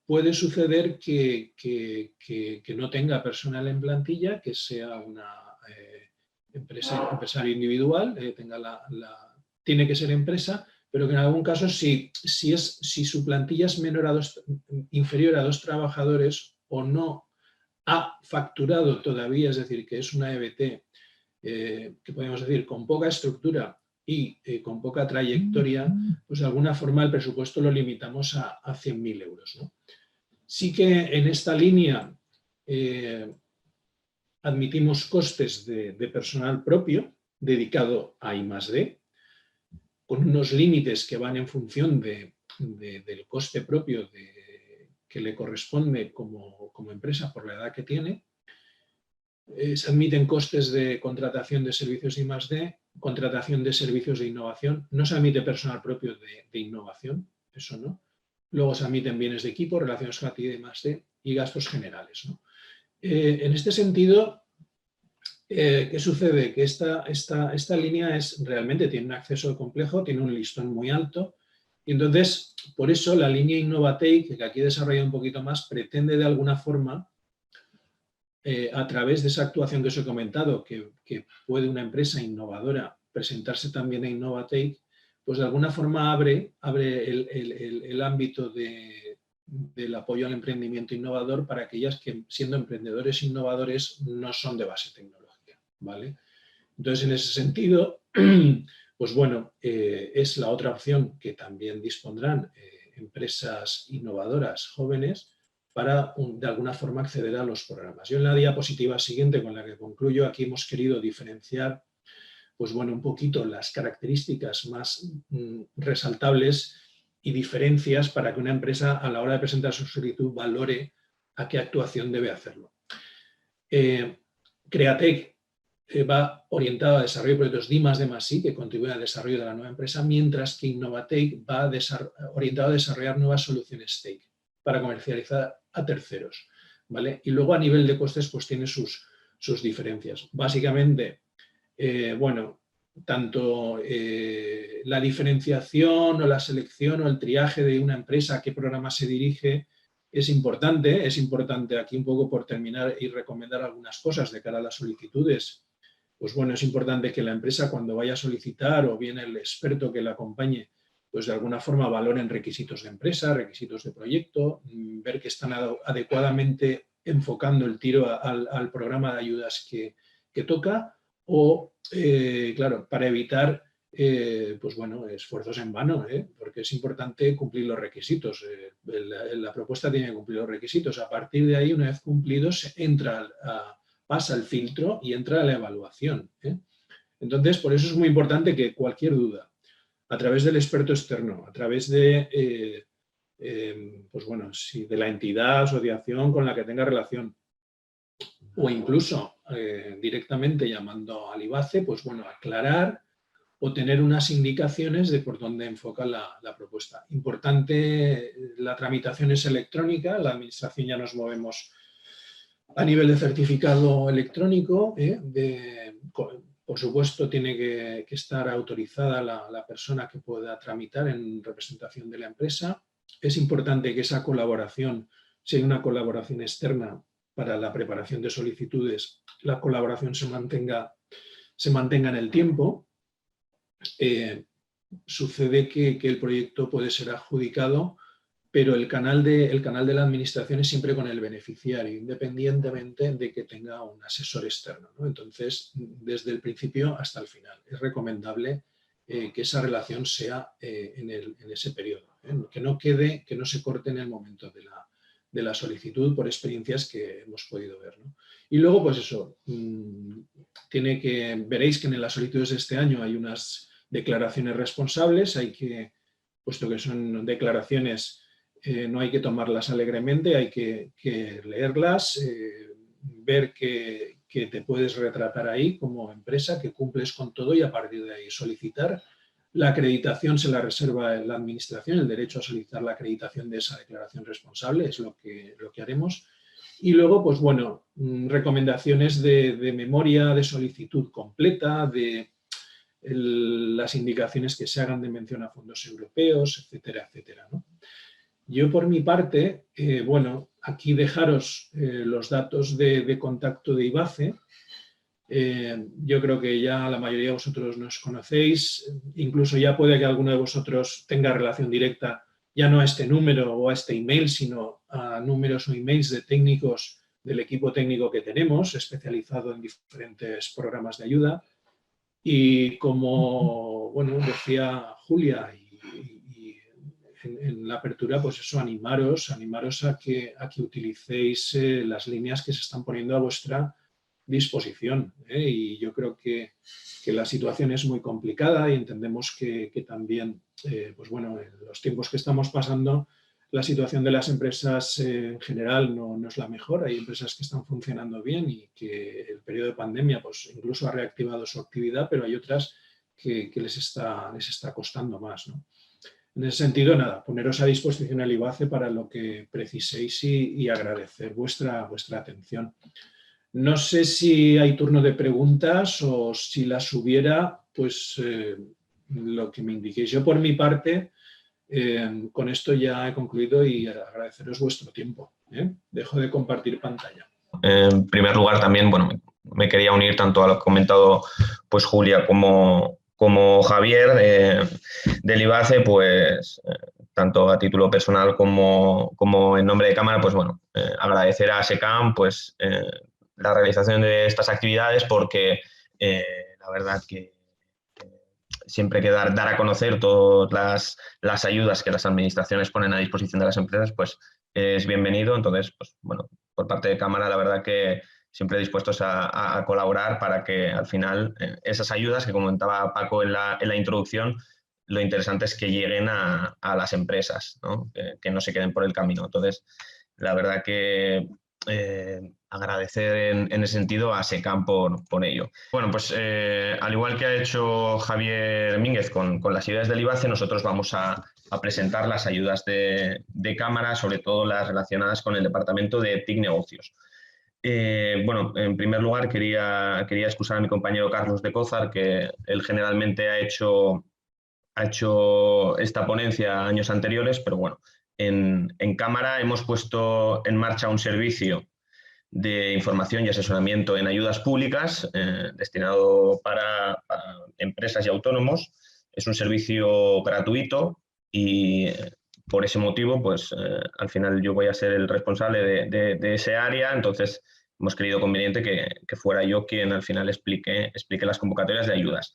puede suceder que no tenga personal en plantilla, que sea una empresario individual, tiene que ser empresa, pero que en algún caso, si su plantilla es inferior a 2 trabajadores o no ha facturado todavía, es decir, que es una EBT, que podemos decir con poca estructura y con poca trayectoria, pues de alguna forma el presupuesto lo limitamos a 100.000 euros, ¿no? Sí que en esta línea admitimos costes de personal propio dedicado a I+D, con unos límites que van en función del coste propio que le corresponde como empresa por la edad que tiene. Se admiten costes de contratación de servicios I+D, contratación de servicios de innovación. No se admite personal propio de innovación, eso no. Luego se admiten bienes de equipo, relaciones con actividad I+D y gastos generales, ¿no? En este sentido, ¿qué sucede? Que esta línea realmente tiene un acceso complejo, tiene un listón muy alto, y entonces, por eso la línea Innovatec, que aquí he desarrollado un poquito más, pretende de alguna forma, a través de esa actuación que os he comentado, que puede una empresa innovadora presentarse también a Innovatec, pues de alguna forma abre el ámbito del apoyo al emprendimiento innovador para aquellas que, siendo emprendedores innovadores, no son de base tecnológica, ¿vale? Entonces, en ese sentido, pues bueno, es la otra opción que también dispondrán empresas innovadoras jóvenes para, de alguna forma, acceder a los programas. Yo en la diapositiva siguiente, con la que concluyo, aquí hemos querido diferenciar, pues bueno, un poquito las características más resaltables y diferencias para que una empresa, a la hora de presentar su solicitud, valore a qué actuación debe hacerlo. Createc va orientado a desarrollo de proyectos de I+D+I que contribuyen al desarrollo de la nueva empresa, mientras que Innovatec va orientado a desarrollar nuevas soluciones TEC para comercializar a terceros, ¿vale? Y luego a nivel de costes pues tiene sus diferencias. Básicamente, bueno, tanto la diferenciación o la selección o el triaje de una empresa a qué programa se dirige es importante aquí un poco por terminar y recomendar algunas cosas de cara a las solicitudes. Pues bueno, es importante que la empresa cuando vaya a solicitar o bien el experto que la acompañe, pues de alguna forma valoren requisitos de empresa, requisitos de proyecto, ver que están adecuadamente enfocando el tiro al programa de ayudas que toca o, claro, para evitar pues bueno, esfuerzos en vano, porque es importante cumplir los requisitos. La propuesta tiene que cumplir los requisitos. A partir de ahí, una vez cumplidos, pasa el filtro y entra a la evaluación. Entonces, por eso es muy importante que cualquier duda, a través del experto externo, a través de, pues bueno, si de la entidad, asociación con la que tenga relación, o incluso directamente llamando al IBACE, pues bueno, aclarar o tener unas indicaciones de por dónde enfoca la propuesta. Importante, la tramitación es electrónica, la administración ya nos movemos a nivel de certificado electrónico, Por supuesto, tiene que estar autorizada la persona que pueda tramitar en representación de la empresa. Es importante que esa colaboración, si hay una colaboración externa para la preparación de solicitudes, la colaboración se mantenga en el tiempo. Sucede que el proyecto puede ser adjudicado, pero el canal de la administración es siempre con el beneficiario, independientemente de que tenga un asesor externo, ¿no? Entonces, desde el principio hasta el final, es recomendable que esa relación sea en ese periodo, que no se corte en el momento de la solicitud, por experiencias que hemos podido ver, ¿no? Y luego, pues eso, veréis que en las solicitudes de este año hay unas declaraciones responsables, puesto que son declaraciones, no hay que tomarlas alegremente, hay que leerlas, ver que te puedes retratar ahí como empresa, que cumples con todo y a partir de ahí solicitar. La acreditación se la reserva la administración, el derecho a solicitar la acreditación de esa declaración responsable es lo que haremos. Y luego, pues bueno, recomendaciones de memoria de solicitud completa, de las indicaciones que se hagan de mención a fondos europeos, etcétera, etcétera, ¿no? Yo, por mi parte, bueno, aquí dejaros los datos de contacto de IBACE. Yo creo que ya la mayoría de vosotros nos conocéis, incluso ya puede que alguno de vosotros tenga relación directa, ya no a este número o a este email, sino a números o emails de técnicos del equipo técnico que tenemos, especializado en diferentes programas de ayuda. Y como, bueno, decía Julia, en la apertura, pues eso, animaros a que utilicéis las líneas que se están poniendo a vuestra disposición. Y yo creo que la situación es muy complicada y entendemos que también, pues bueno, en los tiempos que estamos pasando, la situación de las empresas en general no es la mejor. Hay empresas que están funcionando bien y que el periodo de pandemia pues incluso ha reactivado su actividad, pero hay otras que les está costando más, ¿no? En ese sentido, nada, poneros a disposición el IBACE para lo que preciséis y agradecer vuestra atención. No sé si hay turno de preguntas o si las hubiera, pues lo que me indiquéis. Yo, por mi parte, con esto ya he concluido y agradeceros vuestro tiempo. Dejo de compartir pantalla. En primer lugar, también, bueno, me quería unir tanto a lo que ha comentado pues Julia como Javier del IBACE, pues tanto a título personal como en nombre de cámara, pues bueno, agradecer a ASECAM pues la realización de estas actividades porque la verdad que siempre hay que dar a conocer todas las ayudas que las administraciones ponen a disposición de las empresas, pues es bienvenido. Entonces, pues bueno, por parte de cámara, la verdad que siempre dispuestos a colaborar para que al final esas ayudas que comentaba Paco en la introducción, lo interesante es que lleguen a las empresas, ¿no? Que no se queden por el camino. Entonces, la verdad que agradecer en ese sentido a ASECAM por ello. Bueno, pues al igual que ha hecho Javier Mínguez con las ayudas del IBACE, nosotros vamos a presentar las ayudas de cámara, sobre todo las relacionadas con el departamento de TIC Negocios. Bueno, en primer lugar quería excusar a mi compañero Carlos de Cózar, que él generalmente ha hecho esta ponencia años anteriores, pero bueno, en cámara hemos puesto en marcha un servicio de información y asesoramiento en ayudas públicas destinado para empresas y autónomos. Es un servicio gratuito y por ese motivo, pues al final yo voy a ser el responsable de ese área, entonces hemos creído conveniente que fuera yo quien al final explique las convocatorias de ayudas.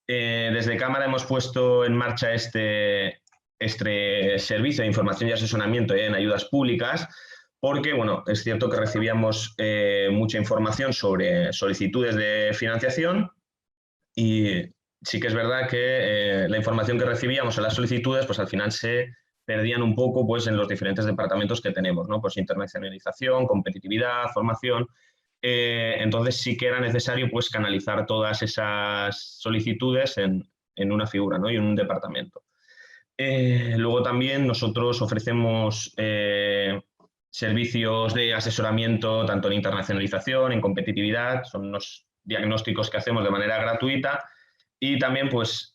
Desde cámara hemos puesto en marcha este servicio de información y asesoramiento en ayudas públicas porque, bueno, es cierto que recibíamos mucha información sobre solicitudes de financiación y sí que es verdad que la información que recibíamos en las solicitudes, pues al final se perdían un poco pues, en los diferentes departamentos que tenemos, ¿no? Pues internacionalización, competitividad, formación. Entonces sí que era necesario pues, canalizar todas esas solicitudes en una figura, ¿no? Y en un departamento. Luego también nosotros ofrecemos servicios de asesoramiento tanto en internacionalización, en competitividad, son unos diagnósticos que hacemos de manera gratuita. Y también pues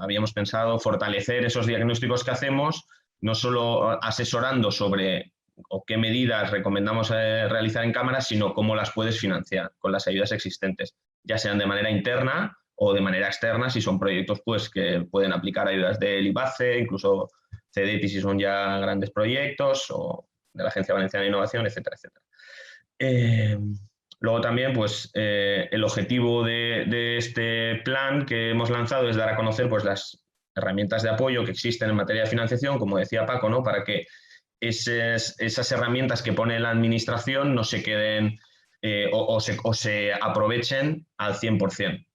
habíamos pensado fortalecer esos diagnósticos que hacemos, no solo asesorando sobre o qué medidas recomendamos realizar en cámaras, sino cómo las puedes financiar con las ayudas existentes, ya sean de manera interna o de manera externa, si son proyectos pues, que pueden aplicar ayudas del IBACE, incluso CEDETI si son ya grandes proyectos, o de la Agencia Valenciana de Innovación, etcétera, etcétera. Luego también, pues, el objetivo de este plan que hemos lanzado es dar a conocer pues, las herramientas de apoyo que existen en materia de financiación, como decía Paco, ¿no? Para que esas herramientas que pone la administración no se queden o se aprovechen al 100%,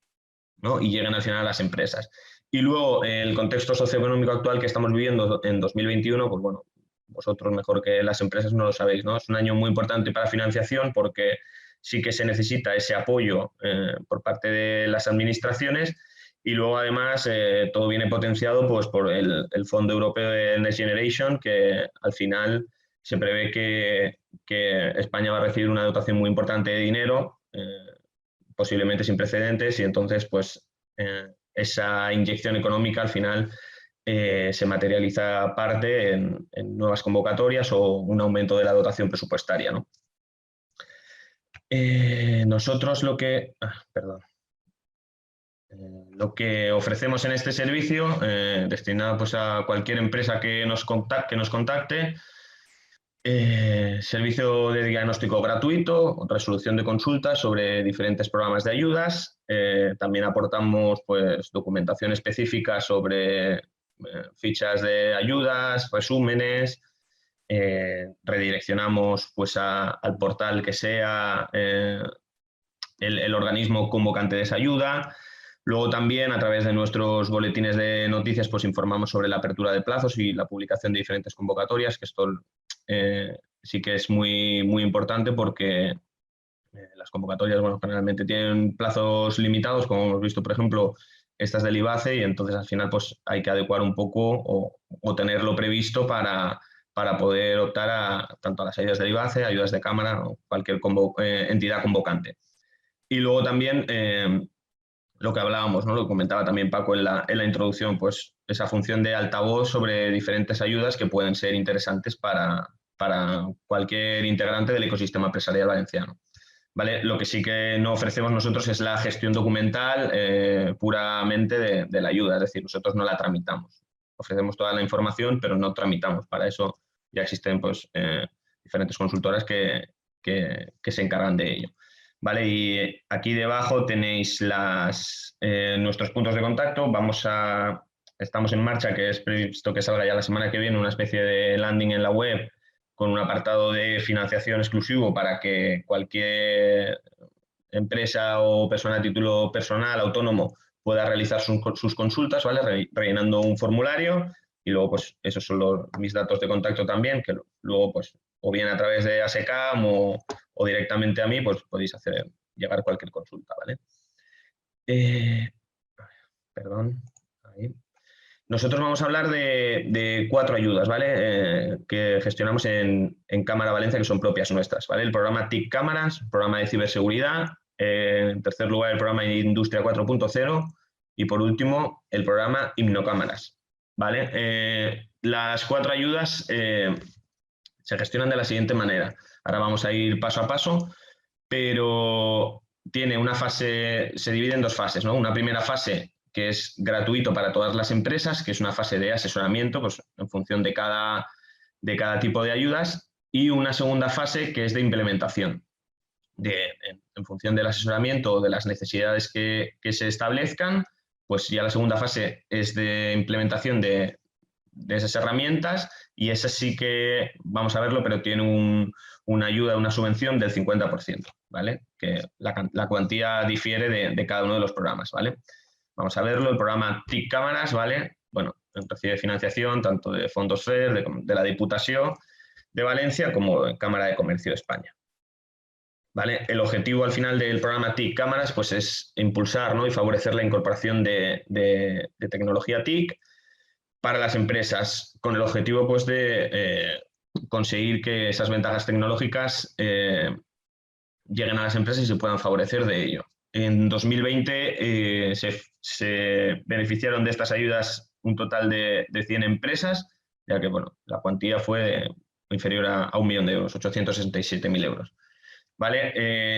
¿no? Y lleguen al final a las empresas. Y luego, el contexto socioeconómico actual que estamos viviendo en 2021, pues bueno, vosotros mejor que las empresas no lo sabéis, ¿no? Es un año muy importante para financiación porque sí que se necesita ese apoyo por parte de las administraciones y luego además todo viene potenciado pues, por el Fondo Europeo de Next Generation, que al final se prevé que España va a recibir una dotación muy importante de dinero, posiblemente sin precedentes, y entonces pues esa inyección económica al final se materializa parte en nuevas convocatorias o un aumento de la dotación presupuestaria, ¿no? Nosotros lo que ofrecemos en este servicio, destinado pues, a cualquier empresa que nos contacte, servicio de diagnóstico gratuito, resolución de consultas sobre diferentes programas de ayudas. También aportamos pues, documentación específica sobre fichas de ayudas, resúmenes. Redireccionamos pues, al portal que sea el organismo convocante de esa ayuda. Luego también a través de nuestros boletines de noticias pues informamos sobre la apertura de plazos y la publicación de diferentes convocatorias, que esto sí que es muy, muy importante porque las convocatorias bueno, generalmente tienen plazos limitados, como hemos visto por ejemplo estas del IBACE, y entonces al final pues hay que adecuar un poco o tenerlo previsto para poder optar tanto a las ayudas del IBACE, ayudas de cámara o cualquier entidad convocante. Y luego también lo que hablábamos, ¿no? Lo comentaba también Paco en la introducción, pues esa función de altavoz sobre diferentes ayudas que pueden ser interesantes para cualquier integrante del ecosistema empresarial valenciano. ¿Vale? Lo que sí que no ofrecemos nosotros es la gestión documental puramente de la ayuda, es decir, nosotros no la tramitamos. Ofrecemos toda la información, pero no tramitamos. Para eso ya existen pues, diferentes consultoras que se encargan de ello. ¿Vale? Y aquí debajo tenéis nuestros puntos de contacto. Estamos en marcha, que es previsto que salga ya la semana que viene, una especie de landing en la web con un apartado de financiación exclusivo para que cualquier empresa o persona a título personal, autónomo, pueda realizar sus consultas, ¿vale? Rellenando un formulario, y luego pues esos son mis datos de contacto también, que luego pues o bien a través de ASECAM o directamente a mí, pues podéis hacer llegar cualquier consulta, ¿vale? Perdón, ahí. Nosotros vamos a hablar de 4 ayudas, ¿vale? Que gestionamos en Cámara Valencia, que son propias nuestras, ¿vale? El programa TIC Cámaras, programa de ciberseguridad, en tercer lugar el programa Industria 4.0 y por último el programa Hipnocámaras, ¿vale? Las 4 ayudas se gestionan de la siguiente manera. Ahora vamos a ir paso a paso, pero tiene una fase, se divide en 2 fases, ¿no? Una primera fase que es gratuito para todas las empresas, que es una fase de asesoramiento pues, en función de cada tipo de ayudas, y una segunda fase que es de implementación, en función del asesoramiento o de las necesidades que se establezcan, pues ya la segunda fase es de implementación de esas herramientas, y esa sí que, vamos a verlo, pero tiene una ayuda, una subvención del 50%, ¿vale? Que la cuantía difiere de cada uno de los programas, ¿vale? Vamos a verlo, el programa TIC Cámaras, ¿vale? Bueno, recibe financiación tanto de fondos FEDER, de la Diputación de Valencia, como de Cámara de Comercio de España. ¿Vale? El objetivo al final del programa TIC Cámaras pues, es impulsar, ¿no? y favorecer la incorporación de tecnología TIC para las empresas, con el objetivo pues, de conseguir que esas ventajas tecnológicas lleguen a las empresas y se puedan favorecer de ello. En 2020 se beneficiaron de estas ayudas un total de 100 empresas, ya que bueno, la cuantía fue inferior a 1 millón de euros, 867.000 euros. ¿Vale?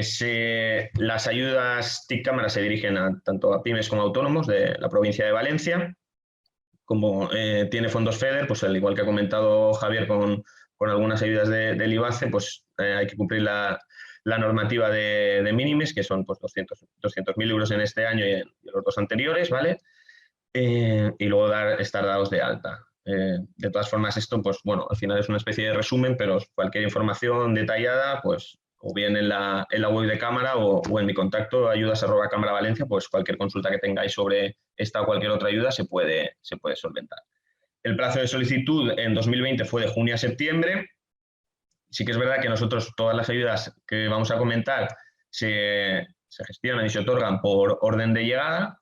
Las ayudas TIC Cámara se dirigen tanto a pymes como a autónomos de la provincia de Valencia. Como tiene fondos FEDER, pues al igual que ha comentado Javier con algunas ayudas del IBACE, pues hay que cumplir la normativa de minimis, que son pues 200.000 euros en este año y en los 2 anteriores, ¿vale? Y luego estar dados de alta. De todas formas, esto, pues bueno, al final es una especie de resumen, pero cualquier información detallada, pues o bien en la web de Cámara o en mi contacto ayudas@cámaravalencia, pues cualquier consulta que tengáis sobre esta o cualquier otra ayuda se puede solventar. El plazo de solicitud en 2020 fue de junio a septiembre. Sí que es verdad que nosotros todas las ayudas que vamos a comentar se gestionan y se otorgan por orden de llegada.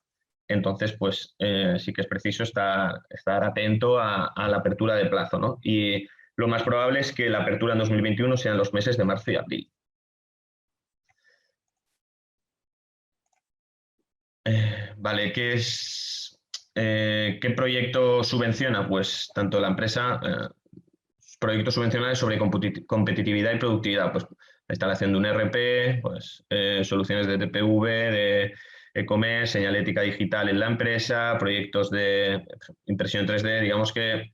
Entonces, pues sí que es preciso estar atento a la apertura de plazo, ¿no? Y lo más probable es que la apertura en 2021 sean los meses de marzo y abril. Vale, ¿qué proyecto subvenciona? Pues tanto la empresa, proyectos subvencionales sobre competitividad y productividad, pues la instalación de un ERP, pues soluciones de TPV, de e-commerce, señalética digital en la empresa, proyectos de impresión 3D, digamos que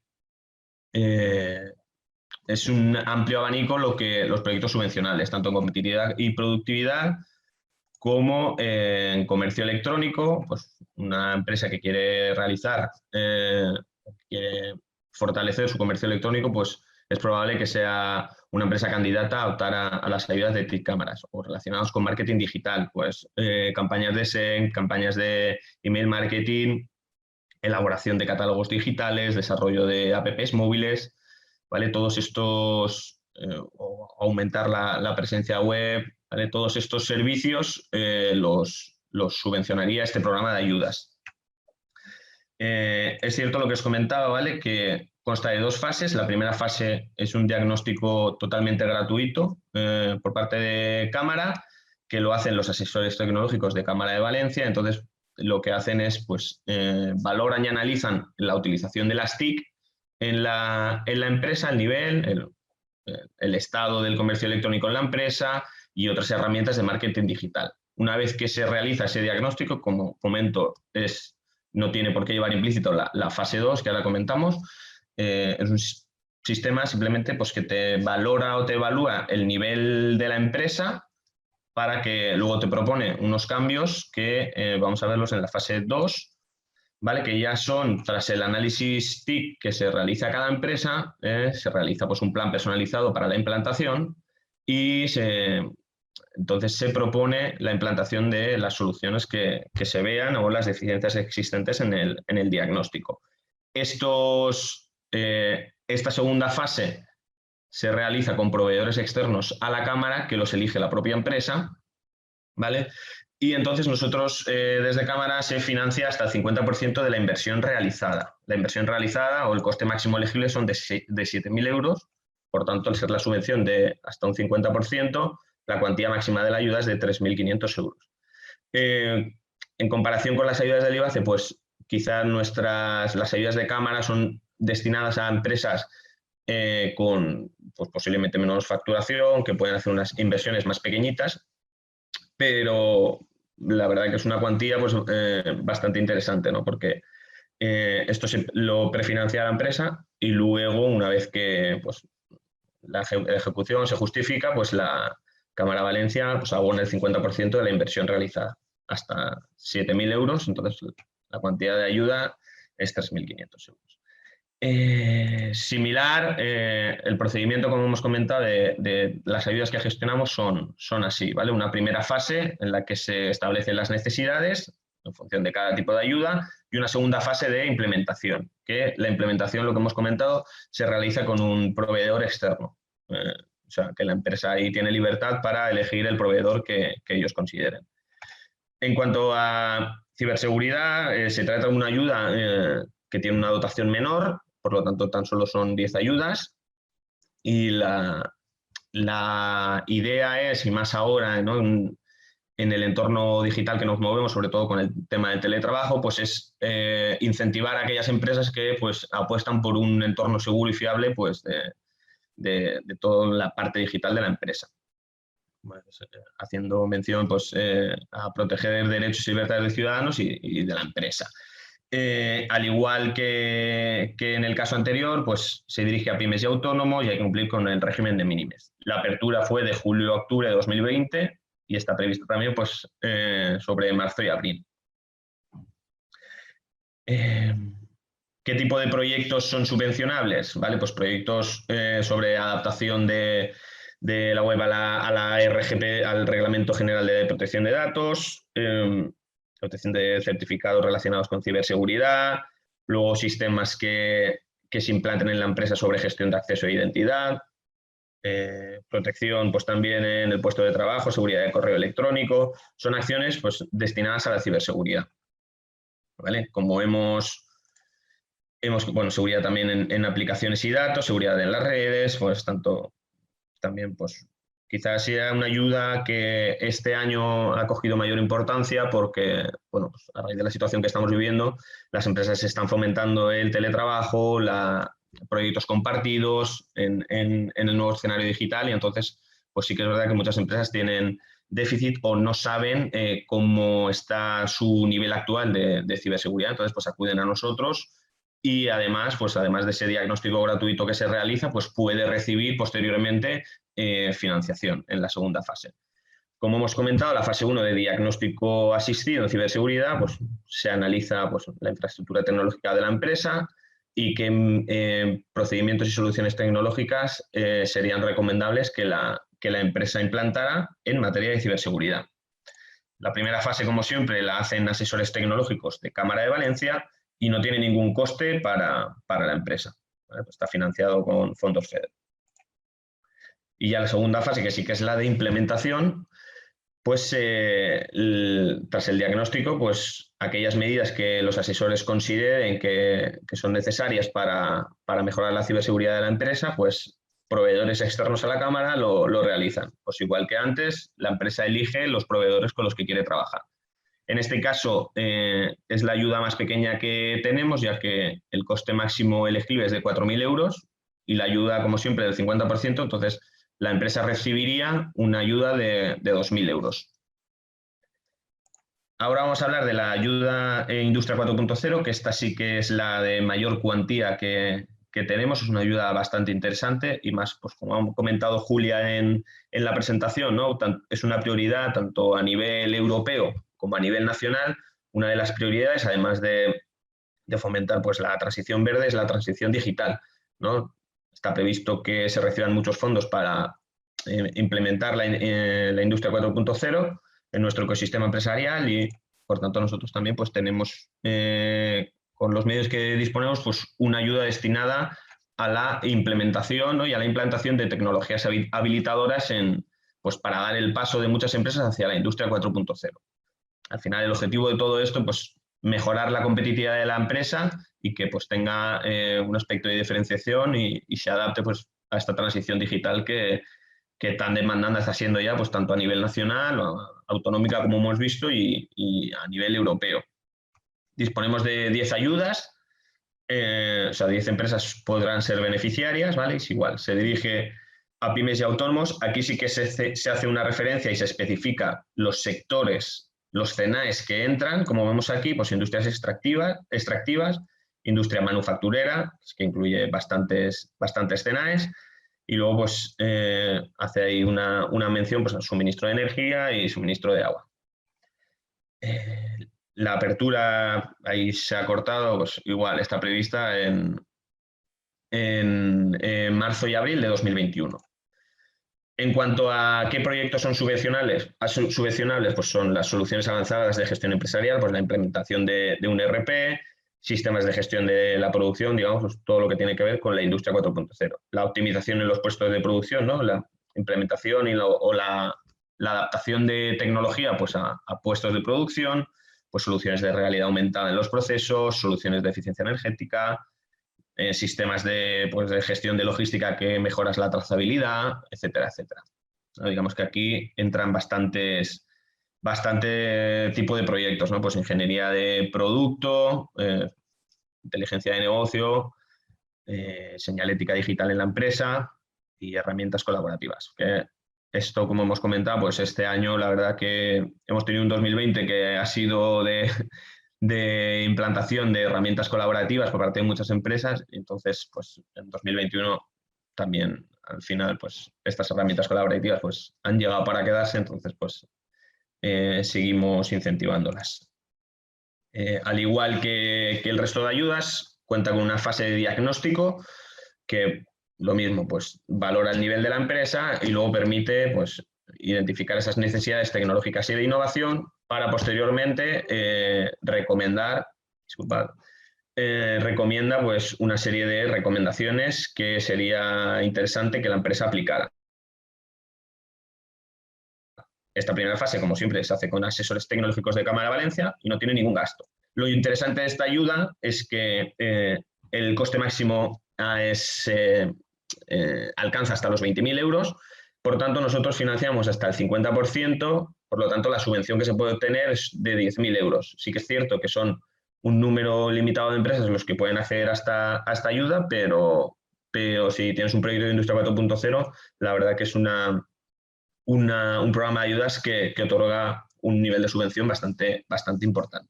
es un amplio abanico los proyectos subvencionales, tanto en competitividad y productividad, como en comercio electrónico, pues una empresa que quiere quiere fortalecer su comercio electrónico, pues es probable que sea una empresa candidata a optar a las ayudas de TIC Cámaras, o relacionados con marketing digital, pues campañas de SEM, campañas de email marketing, elaboración de catálogos digitales, desarrollo de apps móviles, ¿vale? Todos estos, o aumentar la presencia web, ¿vale? Todos estos servicios los subvencionaría este programa de ayudas. Es cierto lo que os comentaba, ¿vale? Que consta de 2 fases. La primera fase es un diagnóstico totalmente gratuito por parte de Cámara, que lo hacen los asesores tecnológicos de Cámara de Valencia. Entonces, lo que hacen es, pues, valoran y analizan la utilización de las TIC en la empresa, el nivel, el estado del comercio electrónico en la empresa y otras herramientas de marketing digital. Una vez que se realiza ese diagnóstico, como comento, no tiene por qué llevar implícito la fase 2, que ahora comentamos. Es un sistema simplemente pues, que te valora o te evalúa el nivel de la empresa para que luego te propone unos cambios que vamos a verlos en la fase 2, ¿vale? Que ya son, tras el análisis TIC que se realiza a cada empresa, se realiza pues, un plan personalizado para la implantación y entonces se propone la implantación de las soluciones que se vean o las deficiencias existentes en el diagnóstico. Esta segunda fase se realiza con proveedores externos a la Cámara, que los elige la propia empresa, ¿vale? Y entonces nosotros desde Cámara se financia hasta el 50% de la inversión realizada. La inversión realizada o el coste máximo elegible son de 7.000 euros, por tanto, al ser la subvención de hasta un 50%, la cuantía máxima de la ayuda es de 3.500 euros. En comparación con las ayudas del IBACE, pues quizás las ayudas de Cámara son destinadas a empresas con pues, posiblemente menos facturación, que pueden hacer unas inversiones más pequeñitas, pero la verdad que es una cuantía pues, bastante interesante, ¿no? Porque esto lo prefinancia la empresa y luego, una vez que pues, la ejecución se justifica, pues la Cámara Valencia pues, abona el 50% de la inversión realizada, hasta 7.000 euros, entonces la cuantía de ayuda es 3.500 euros. Similar, el procedimiento, como hemos comentado, de las ayudas que gestionamos son así, ¿vale? Una primera fase en la que se establecen las necesidades en función de cada tipo de ayuda y una segunda fase de implementación, que la implementación, lo que hemos comentado, se realiza con un proveedor externo. O sea, que la empresa ahí tiene libertad para elegir el proveedor que ellos consideren. En cuanto a ciberseguridad, se trata de una ayuda que tiene una dotación menor, por lo tanto tan solo son 10 ayudas y la idea es, y más ahora, ¿no?, en el entorno digital que nos movemos, sobre todo con el tema del teletrabajo, pues es incentivar a aquellas empresas que pues apuestan por un entorno seguro y fiable pues de toda la parte digital de la empresa. Bueno, pues, haciendo mención pues, a proteger derechos y libertades de ciudadanos y de la empresa. Al igual que en el caso anterior, pues se dirige a pymes y autónomos y hay que cumplir con el régimen de minimis. La apertura fue de julio a octubre de 2020 y está previsto también pues, sobre marzo y abril. ¿Qué tipo de proyectos son subvencionables? ¿Vale? Pues proyectos sobre adaptación de la web a la RGP, al Reglamento General de Protección de Datos, protección de certificados relacionados con ciberseguridad, luego sistemas que se implanten en la empresa sobre gestión de acceso e identidad, protección pues, también en el puesto de trabajo, seguridad de correo electrónico, son acciones pues, destinadas a la ciberseguridad. ¿Vale? Como bueno, seguridad también en aplicaciones y datos, seguridad en las redes, pues tanto también pues quizás sea una ayuda que este año ha cogido mayor importancia porque, bueno, pues a raíz de la situación que estamos viviendo, las empresas están fomentando el teletrabajo, proyectos compartidos en el nuevo escenario digital y entonces, pues sí que es verdad que muchas empresas tienen déficit o no saben cómo está su nivel actual de ciberseguridad, entonces pues acuden a nosotros y además, pues además de ese diagnóstico gratuito que se realiza, pues puede recibir posteriormente financiación en la segunda fase. Como hemos comentado, la fase 1 de diagnóstico asistido en ciberseguridad, pues se analiza pues, la infraestructura tecnológica de la empresa y qué procedimientos y soluciones tecnológicas serían recomendables que la empresa implantara en materia de ciberseguridad. La primera fase, como siempre, la hacen asesores tecnológicos de Cámara de Valencia y no tiene ningún coste para la empresa. ¿Vale? Pues está financiado con fondos FEDER. Y ya la segunda fase, que sí que es la de implementación, pues tras el diagnóstico, pues aquellas medidas que los asesores consideren que son necesarias para mejorar la ciberseguridad de la empresa, pues proveedores externos a la Cámara lo realizan. Pues igual que antes, la empresa elige los proveedores con los que quiere trabajar. En este caso, es la ayuda más pequeña que tenemos, ya que el coste máximo elegible es de 4.000 euros y la ayuda, como siempre, del 50%, entonces la empresa recibiría una ayuda de 2.000 euros. Ahora vamos a hablar de la ayuda Industria 4.0, que esta sí que es la de mayor cuantía que tenemos, es una ayuda bastante interesante y más, pues como ha comentado Julia en la presentación, ¿no? Es una prioridad tanto a nivel europeo como a nivel nacional. Una de las prioridades, además de fomentar pues, la transición verde, es la transición digital, ¿no? Está previsto que se reciban muchos fondos para implementar la Industria 4.0 en nuestro ecosistema empresarial y, por tanto, nosotros también pues, tenemos, con los medios que disponemos, pues, una ayuda destinada a la implementación, ¿no? y a la implantación de tecnologías habilitadoras pues, para dar el paso de muchas empresas hacia la Industria 4.0. Al final, el objetivo de todo esto, pues, mejorar la competitividad de la empresa y que pues, tenga un aspecto de diferenciación y se adapte pues, a esta transición digital que tan demandante está siendo ya pues, tanto a nivel nacional, autonómica como hemos visto, y a nivel europeo. Disponemos de 10 ayudas, o sea, 10 empresas podrán ser beneficiarias, ¿vale? Es igual, se dirige a pymes y autónomos. Aquí sí que se hace una referencia y se especifica los sectores, los CNAEs que entran, como vemos aquí, pues industrias extractivas, industria manufacturera, que incluye bastantes CNAEs, y luego pues, hace ahí una mención pues, al suministro de energía y suministro de agua. La apertura, ahí se ha cortado, pues igual está prevista en marzo y abril de 2021. En cuanto a qué proyectos son subvencionables, pues son las soluciones avanzadas de gestión empresarial, pues la implementación de un ERP, sistemas de gestión de la producción, digamos, pues todo lo que tiene que ver con la Industria 4.0. La optimización en los puestos de producción, ¿no? La implementación o la adaptación de tecnología pues, a puestos de producción, pues soluciones de realidad aumentada en los procesos, soluciones de eficiencia energética, sistemas de gestión de logística que mejoras la trazabilidad, etcétera, etcétera. ¿No? Digamos que aquí entran bastante tipo de proyectos, ¿no? Pues ingeniería de producto, inteligencia de negocio, señalética digital en la empresa y herramientas colaborativas. Que esto, como hemos comentado, pues este año la verdad que hemos tenido un 2020 que ha sido de implantación de herramientas colaborativas por parte de muchas empresas. Entonces, pues en 2021 también, al final, pues estas herramientas colaborativas pues han llegado para quedarse, entonces pues seguimos incentivándolas. Al igual que el resto de ayudas, cuenta con una fase de diagnóstico que lo mismo, pues valora el nivel de la empresa y luego permite pues identificar esas necesidades tecnológicas y de innovación para posteriormente recomienda pues una serie de recomendaciones que sería interesante que la empresa aplicara. Esta primera fase, como siempre, se hace con asesores tecnológicos de Cámara de Valencia y no tiene ningún gasto. Lo interesante de esta ayuda es que el coste máximo alcanza hasta los 20.000 euros, por tanto nosotros financiamos hasta el 50%, por lo tanto la subvención que se puede obtener es de 10.000 euros. Sí que es cierto que son un número limitado de empresas los que pueden acceder a esta ayuda, pero si tienes un proyecto de Industria 4.0, la verdad que es un programa de ayudas que otorga un nivel de subvención bastante importante.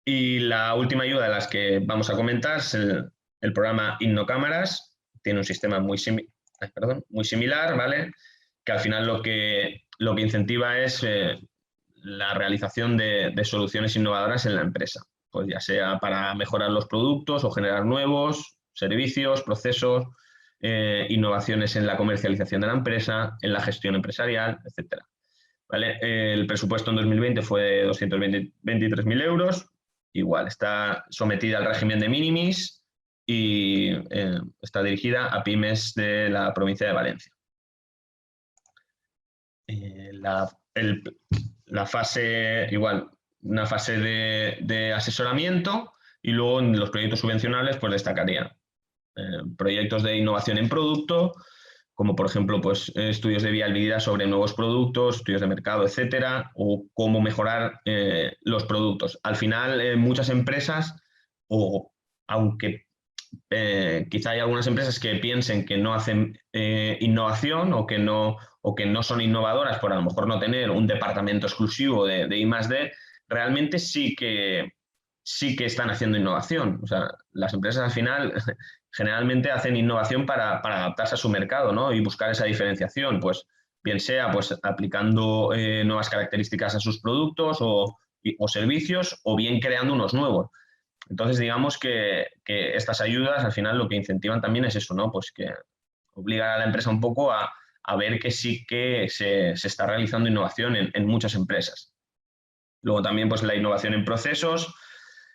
Y la última ayuda de las que vamos a comentar es el programa InnoCámaras. Tiene un sistema muy similar, ¿vale? Que al final lo que incentiva es la realización de soluciones innovadoras en la empresa, pues ya sea para mejorar los productos o generar nuevos servicios, procesos, innovaciones en la comercialización de la empresa, en la gestión empresarial, etcétera. ¿Vale? El presupuesto en 2020 fue de 223.000 euros. Igual, está sometida al régimen de minimis y está dirigida a pymes de la provincia de Valencia. La fase, igual, una fase de asesoramiento y luego en los proyectos subvencionables pues destacaría proyectos de innovación en producto, como por ejemplo pues, estudios de viabilidad sobre nuevos productos, estudios de mercado, etcétera, o cómo mejorar los productos. Al final, muchas empresas, o aunque quizá hay algunas empresas que piensen que no hacen innovación o que no son innovadoras por a lo mejor no tener un departamento exclusivo de I+D, realmente sí que están haciendo innovación. O sea, las empresas al final generalmente hacen innovación para adaptarse a su mercado, ¿no? Y buscar esa diferenciación, pues bien sea pues, aplicando nuevas características a sus productos o servicios o bien creando unos nuevos. Entonces, digamos que estas ayudas al final lo que incentivan también es eso, ¿no? Pues que obligan a la empresa un poco a ver que sí que se está realizando innovación en muchas empresas. Luego también pues la innovación en procesos.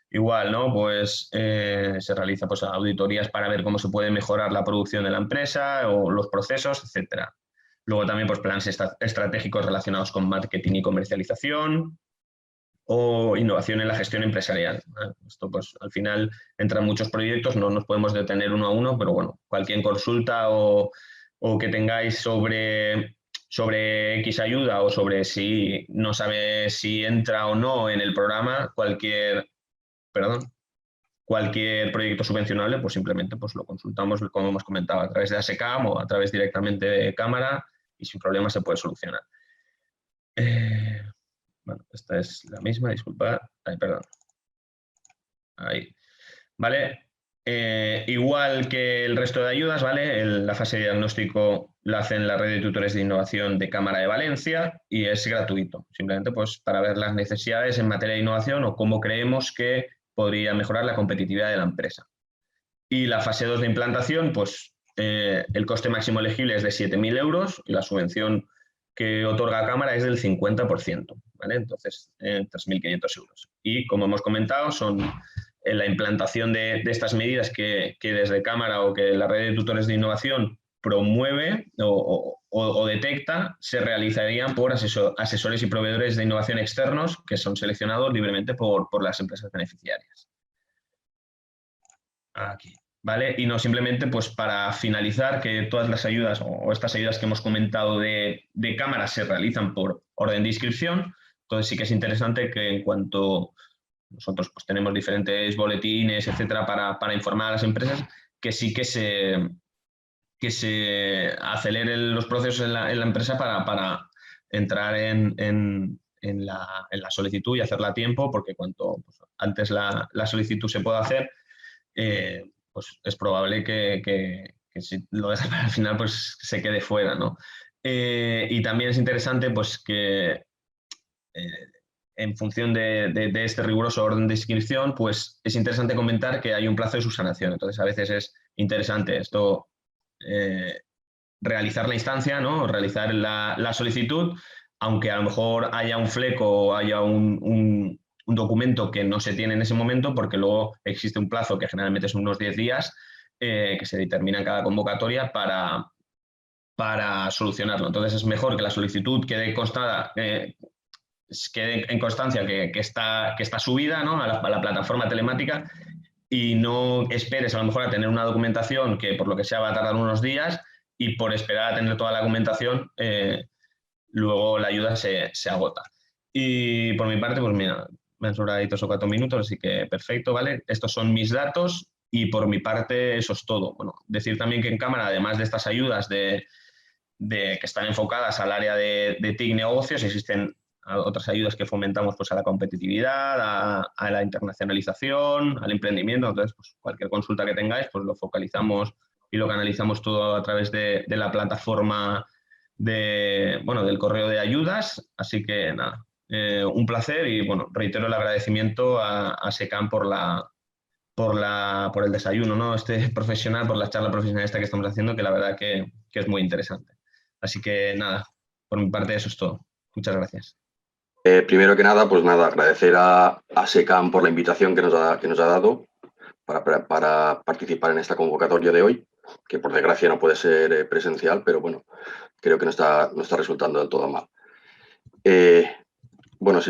Igual, ¿no? Pues se realiza pues, auditorías para ver cómo se puede mejorar la producción de la empresa o los procesos, etcétera. Luego también pues, planes estratégicos relacionados con marketing y comercialización o innovación en la gestión empresarial. Esto pues al final entran muchos proyectos, no nos podemos detener uno a uno, pero bueno, cualquier consulta o que tengáis sobre X ayuda o sobre si no sabe si entra o no en el programa, cualquier proyecto subvencionable, pues simplemente pues, lo consultamos, como hemos comentado, a través de ASECAM o a través directamente de Cámara y sin problema se puede solucionar. Bueno, esta es la misma, disculpad. Perdón. Ahí. ¿Vale? Igual que el resto de ayudas, ¿vale? La fase de diagnóstico la hacen la red de tutores de innovación de Cámara de Valencia y es gratuito, simplemente pues para ver las necesidades en materia de innovación o cómo creemos que podría mejorar la competitividad de la empresa. Y la fase 2 de implantación, pues el coste máximo elegible es de 7.000 euros y la subvención que otorga Cámara es del 50%, ¿vale? Entonces, 3.500 euros. Y como hemos comentado, son la implantación de estas medidas que desde Cámara o que la red de tutores de innovación promueve o detecta, se realizarían por asesores y proveedores de innovación externos que son seleccionados libremente por las empresas beneficiarias. Aquí. ¿vale? Y no simplemente, pues para finalizar, que todas las ayudas o estas ayudas que hemos comentado de cámaras se realizan por orden de inscripción. Entonces sí que es interesante que en cuanto nosotros pues tenemos diferentes boletines, etcétera, para informar a las empresas, que sí que se aceleren los procesos en la empresa para entrar en la solicitud y hacerla a tiempo, porque cuanto pues, antes la solicitud se pueda hacer, pues es probable que si lo dejas para el final pues se quede fuera, ¿no? Y también es interesante pues que en función de este riguroso orden de inscripción, pues es interesante comentar que hay un plazo de subsanación. Entonces a veces es interesante esto, realizar la instancia, ¿no? Realizar la solicitud, aunque a lo mejor haya un fleco o haya un documento que no se tiene en ese momento, porque luego existe un plazo que generalmente son unos 10 días que se determina en cada convocatoria para solucionarlo. Entonces es mejor que la solicitud quede constada, quede en constancia que está subida, ¿no? a la plataforma telemática, y no esperes a lo mejor a tener una documentación que por lo que sea va a tardar unos días, y por esperar a tener toda la documentación luego la ayuda se agota. Y por mi parte, pues mira, me han sobrado ahí 3 o 4 minutos, así que perfecto, ¿vale? Estos son mis datos y por mi parte eso es todo. Bueno, decir también que en Cámara, además de estas ayudas que están enfocadas al área de TIC negocios, existen otras ayudas que fomentamos pues, a la competitividad, a la internacionalización, al emprendimiento. Entonces, pues, cualquier consulta que tengáis, pues lo focalizamos y lo canalizamos todo a través de la plataforma del correo de ayudas. Así que nada, un placer y bueno, reitero el agradecimiento a SECAM por el desayuno, ¿no? Este profesional, por la charla profesional esta que estamos haciendo, que la verdad que es muy interesante. Así que nada, por mi parte eso es todo. Muchas gracias. Primero que nada, pues nada, agradecer a SECAM por la invitación que nos ha dado para participar en esta convocatoria de hoy, que por desgracia no puede ser presencial, pero bueno, creo que no está resultando del todo mal. Bueno,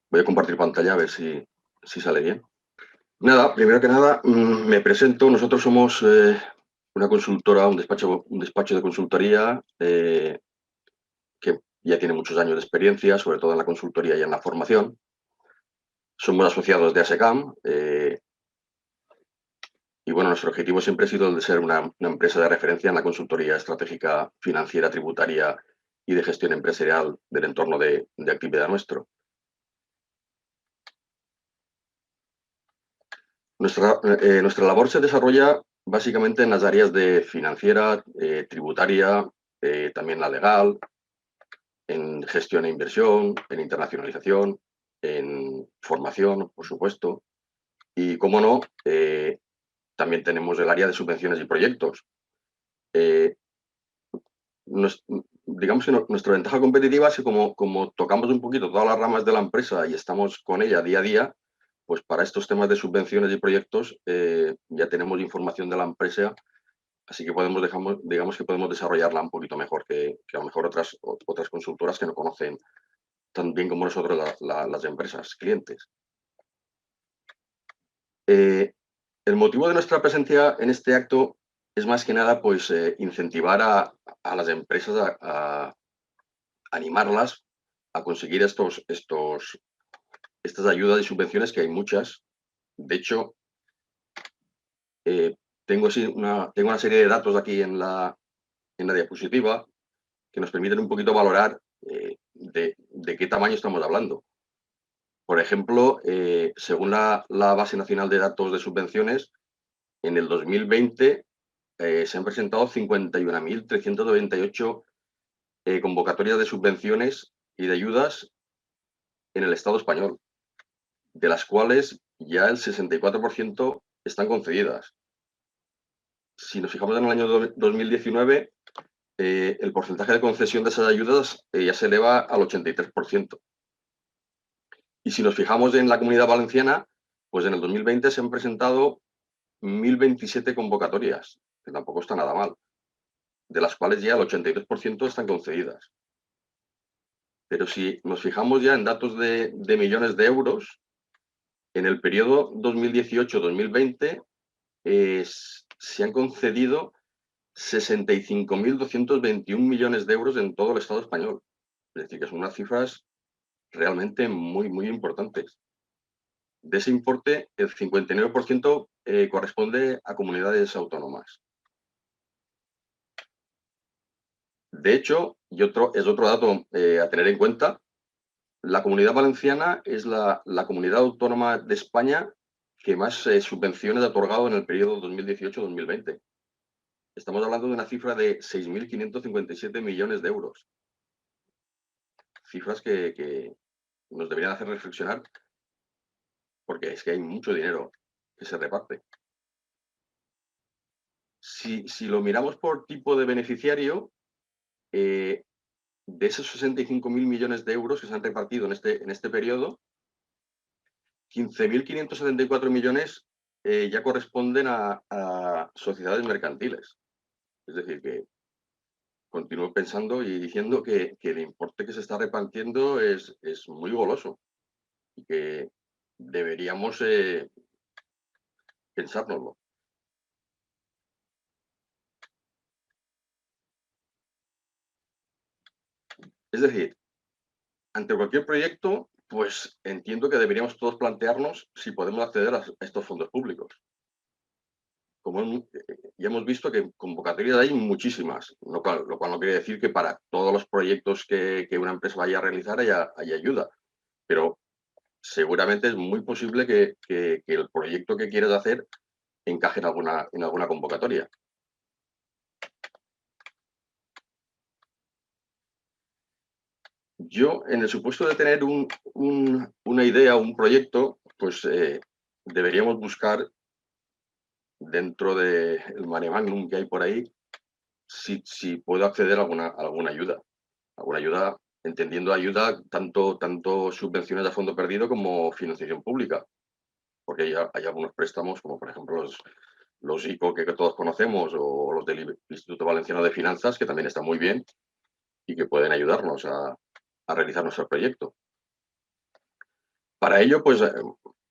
voy a compartir pantalla a ver si sale bien. Nada, primero que nada, me presento. Nosotros somos una consultora, un despacho de consultoría que ya tiene muchos años de experiencia, sobre todo en la consultoría y en la formación. Somos asociados de ASECAM y bueno, nuestro objetivo siempre ha sido el de ser una empresa de referencia en la consultoría estratégica, financiera, tributaria y de gestión empresarial del entorno de actividad nuestro. Nuestra labor se desarrolla básicamente en las áreas de financiera, tributaria, también la legal, en gestión e inversión, en internacionalización, en formación, por supuesto, y, cómo no, también tenemos el área de subvenciones y proyectos. Digamos que nuestra ventaja competitiva es que como tocamos un poquito todas las ramas de la empresa y estamos con ella día a día, pues para estos temas de subvenciones y proyectos ya tenemos información de la empresa, así que digamos que podemos desarrollarla un poquito mejor que a lo mejor otras consultoras que no conocen tan bien como nosotros las empresas clientes. El motivo de nuestra presencia en este acto es más que nada pues, incentivar a las empresas, a animarlas a conseguir estas ayudas y subvenciones, que hay muchas. De hecho, tengo una serie de datos aquí en la diapositiva que nos permiten un poquito valorar de qué tamaño estamos hablando. Por ejemplo, según la Base Nacional de Datos de Subvenciones, en el 2020 se han presentado 51.398 convocatorias de subvenciones y de ayudas en el Estado español, de las cuales ya el 64% están concedidas. Si nos fijamos en el año 2019, el porcentaje de concesión de esas ayudas ya se eleva al 83%. Y si nos fijamos en la Comunidad Valenciana, pues en el 2020 se han presentado 1.027 convocatorias, que tampoco está nada mal, de las cuales ya el 83% están concedidas. Pero si nos fijamos ya en datos de millones de euros, en el periodo 2018-2020 se han concedido 65.221 millones de euros en todo el Estado español. Es decir, que son unas cifras realmente muy, muy importantes. De ese importe, el 59% corresponde a comunidades autónomas. De hecho, y es otro dato a tener en cuenta, la Comunidad Valenciana es la comunidad autónoma de España que más subvenciones ha otorgado en el periodo 2018-2020. Estamos hablando de una cifra de 6.557 millones de euros. Cifras que nos deberían hacer reflexionar, porque es que hay mucho dinero que se reparte. Si lo miramos por tipo de beneficiario, de esos 65.000 millones de euros que se han repartido en este periodo, 15.574 millones ya corresponden a sociedades mercantiles. Es decir, que continúo pensando y diciendo que el importe que se está repartiendo es muy goloso y que deberíamos pensárnoslo. Es decir, ante cualquier proyecto, pues entiendo que deberíamos todos plantearnos si podemos acceder a estos fondos públicos. Como ya hemos visto que convocatorias hay muchísimas, lo cual no quiere decir que para todos los proyectos que una empresa vaya a realizar haya ayuda, pero seguramente es muy posible que el proyecto que quieras hacer encaje en alguna convocatoria. Yo, en el supuesto de tener una idea, un proyecto, pues deberíamos buscar dentro del mare magnum que hay por ahí, si puedo acceder a alguna ayuda. Alguna ayuda, entendiendo ayuda tanto subvenciones a fondo perdido como financiación pública. Porque hay algunos préstamos, como por ejemplo los ICO que todos conocemos o los del Instituto Valenciano de Finanzas, que también están muy bien y que pueden ayudarnos a realizar nuestro proyecto. Para ello, pues,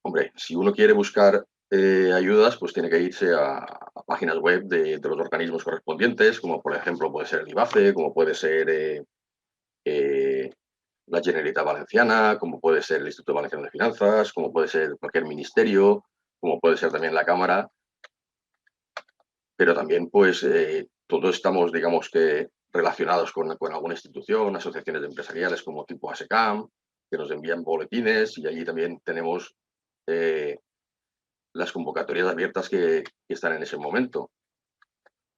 hombre, si uno quiere buscar ayudas, pues tiene que irse a páginas web de los organismos correspondientes, como por ejemplo puede ser el IBACE, como puede ser la Generalitat Valenciana, como puede ser el Instituto Valenciano de Finanzas, como puede ser cualquier ministerio, como puede ser también la Cámara. Pero también, pues, todos estamos, digamos que, relacionados con alguna institución, asociaciones empresariales como tipo ASECAM, que nos envían boletines y allí también tenemos las convocatorias abiertas que están en ese momento.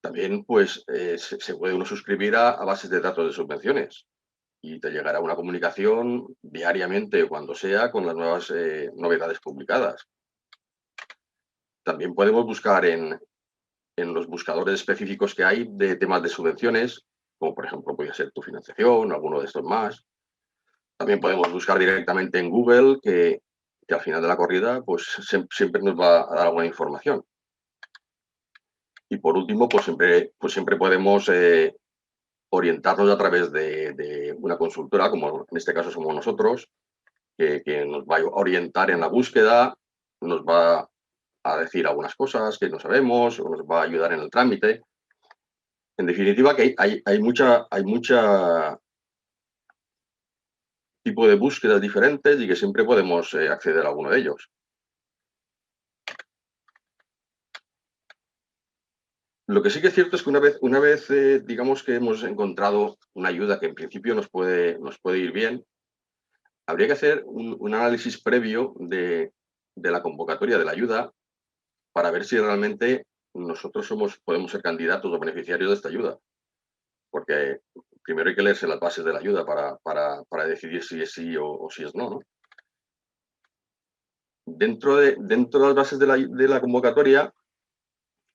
También, pues, se puede uno suscribir a bases de datos de subvenciones y te llegará una comunicación diariamente o cuando sea con las nuevas novedades publicadas. También podemos buscar en los buscadores específicos que hay de temas de subvenciones, como por ejemplo puede ser Tu Financiación, alguno de estos más. También podemos buscar directamente en Google, que al final de la corrida pues siempre nos va a dar alguna información. Y por último, pues siempre podemos orientarnos a través de una consultora, como en este caso somos nosotros, que nos va a orientar en la búsqueda, nos va a decir algunas cosas que no sabemos o nos va a ayudar en el trámite. En definitiva, que hay mucha tipo de búsquedas diferentes y que siempre podemos acceder a alguno de ellos. Lo que sí que es cierto es que una vez digamos que hemos encontrado una ayuda que en principio nos puede ir bien, habría que hacer un análisis previo de la convocatoria de la ayuda para ver si realmente nosotros podemos ser candidatos o beneficiarios de esta ayuda. Porque primero hay que leerse las bases de la ayuda para decidir si es sí o si es no, ¿no? Dentro de las bases de la convocatoria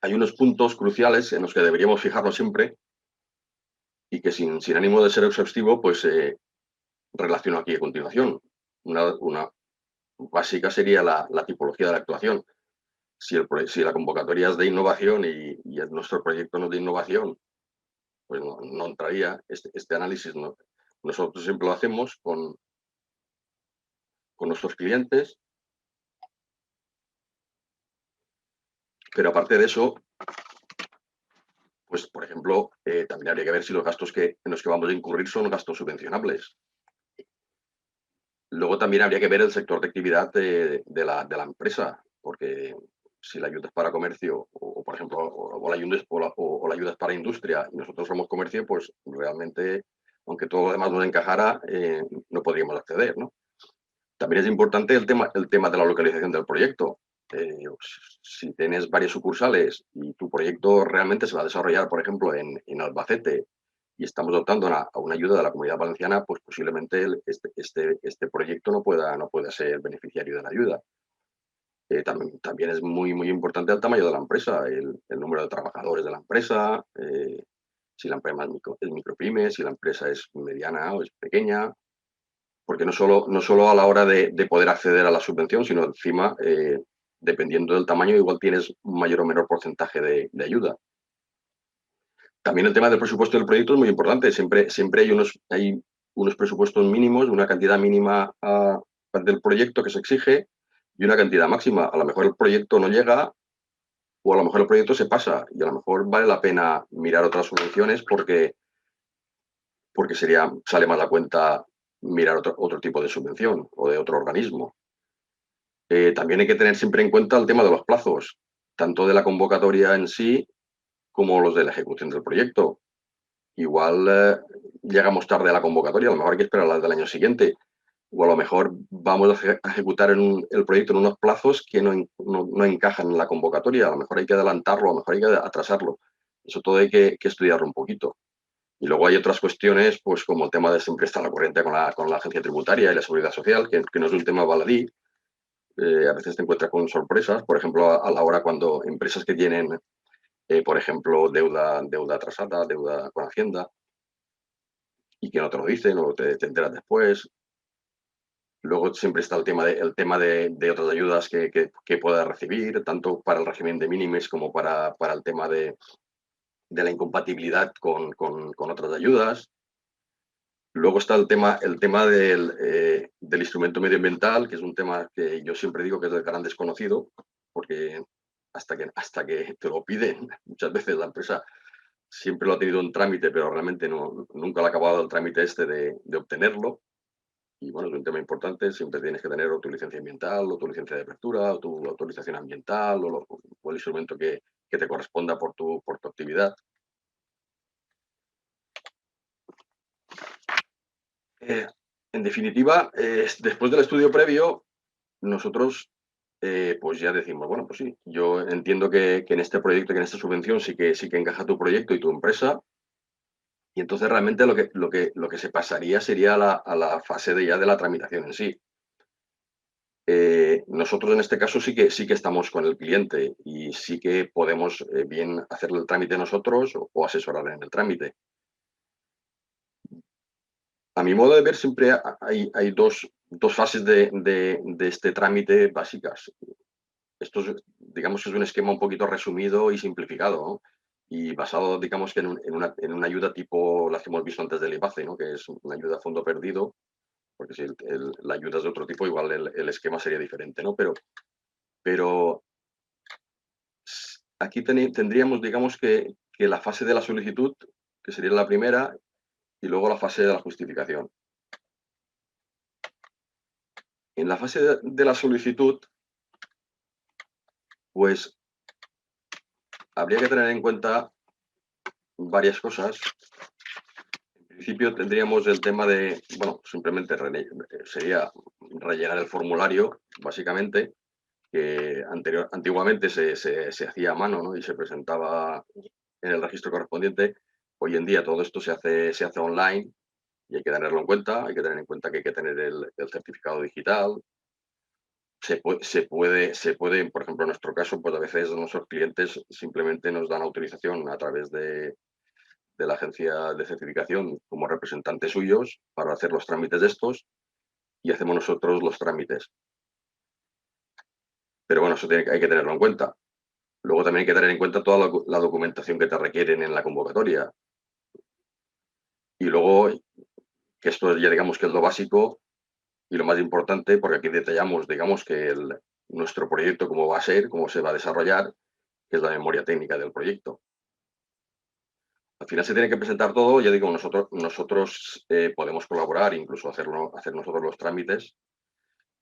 hay unos puntos cruciales en los que deberíamos fijarnos siempre y que sin ánimo de ser exhaustivo, pues relaciono aquí a continuación. Una básica sería la tipología de la actuación. Si la convocatoria es de innovación y nuestro proyecto no es de innovación, pues no entraría este análisis. ¿No? Nosotros siempre lo hacemos con nuestros clientes Pero aparte de eso, pues, por ejemplo, también habría que ver si los gastos en los que vamos a incurrir son gastos subvencionables. Luego también habría que ver el sector de actividad de la empresa, porque si la ayuda es para comercio, o por ejemplo, o la ayuda es para industria y nosotros somos comercio, pues realmente, aunque todo lo demás nos encajara, no podríamos acceder, ¿no? También es importante el tema de la localización del proyecto. Si tienes varias sucursales y tu proyecto realmente se va a desarrollar, por ejemplo, en Albacete, y estamos optando a una ayuda de la Comunidad Valenciana, pues posiblemente este proyecto no pueda ser beneficiario de la ayuda. También es muy, muy importante el tamaño de la empresa, el número de trabajadores de la empresa, si la empresa es micropyme, si la empresa es mediana o es pequeña, porque no solo a la hora de poder acceder a la subvención, sino encima, dependiendo del tamaño, igual tienes un mayor o menor porcentaje de ayuda. También el tema del presupuesto del proyecto es muy importante. Siempre hay unos presupuestos mínimos, una cantidad mínima del proyecto que se exige y una cantidad máxima. A lo mejor el proyecto no llega o a lo mejor el proyecto se pasa y a lo mejor vale la pena mirar otras subvenciones porque sale más a cuenta mirar otro tipo de subvención o de otro organismo. También hay que tener siempre en cuenta el tema de los plazos, tanto de la convocatoria en sí como los de la ejecución del proyecto. Igual llegamos tarde a la convocatoria, a lo mejor hay que esperar la del año siguiente, o a lo mejor vamos a ejecutar el proyecto en unos plazos que no encajan en la convocatoria, a lo mejor hay que adelantarlo, a lo mejor hay que atrasarlo. Eso todo hay que estudiarlo un poquito. Y luego hay otras cuestiones, pues como el tema de siempre estar al corriente con la agencia tributaria y la seguridad social, que no es un tema baladí. A veces te encuentras con sorpresas, por ejemplo, a la hora cuando empresas que tienen, por ejemplo, deuda atrasada, deuda con Hacienda, y que no te lo dicen o te enteras después. Luego siempre está el tema de otras ayudas que puedas recibir, tanto para el régimen de minimis como para el tema de la incompatibilidad con otras ayudas. Luego está el tema del instrumento medioambiental, que es un tema que yo siempre digo que es el gran desconocido, porque hasta que te lo piden, muchas veces la empresa siempre lo ha tenido en trámite, pero realmente nunca le ha acabado el trámite de obtenerlo. Y bueno, es un tema importante, siempre tienes que tener o tu licencia ambiental, o tu licencia de apertura, o tu autorización ambiental, o el instrumento que te corresponda por tu actividad. En definitiva, después del estudio previo, nosotros pues ya decimos, bueno, pues sí, yo entiendo que en este proyecto, que en esta subvención sí que encaja tu proyecto y tu empresa, y entonces realmente lo que se pasaría sería a la fase de la tramitación en sí. Nosotros en este caso sí que estamos con el cliente y sí que podemos bien hacerle el trámite nosotros o asesorarle en el trámite. A mi modo de ver, siempre hay dos fases de este trámite básicas. Esto digamos que es un esquema un poquito resumido y simplificado, ¿no? Y basado, digamos, que en una ayuda tipo las que hemos visto antes del IBACE, ¿no? Que es una ayuda a fondo perdido, porque si la ayuda es de otro tipo, igual el esquema sería diferente, ¿no? Pero aquí tendríamos, digamos, que la fase de la solicitud, que sería la primera, y luego la fase de la justificación. En la fase de la solicitud, pues habría que tener en cuenta varias cosas. En principio tendríamos el tema de, bueno, simplemente sería rellenar el formulario, básicamente, que antiguamente se hacía a mano, ¿no? Y se presentaba en el registro correspondiente. Hoy en día todo esto se hace online y hay que tenerlo en cuenta. Hay que tener en cuenta que hay que tener el certificado digital. Se puede, por ejemplo, en nuestro caso, pues a veces nuestros clientes simplemente nos dan autorización a través de la agencia de certificación como representantes suyos para hacer los trámites de estos y hacemos nosotros los trámites. Pero bueno, eso hay que tenerlo en cuenta. Luego también hay que tener en cuenta toda la documentación que te requieren en la convocatoria. Y luego, que esto ya digamos que es lo básico y lo más importante, porque aquí detallamos, digamos, que nuestro proyecto, cómo va a ser, cómo se va a desarrollar, que es la memoria técnica del proyecto. Al final se tiene que presentar todo, ya digo, nosotros podemos colaborar, incluso hacer nosotros los trámites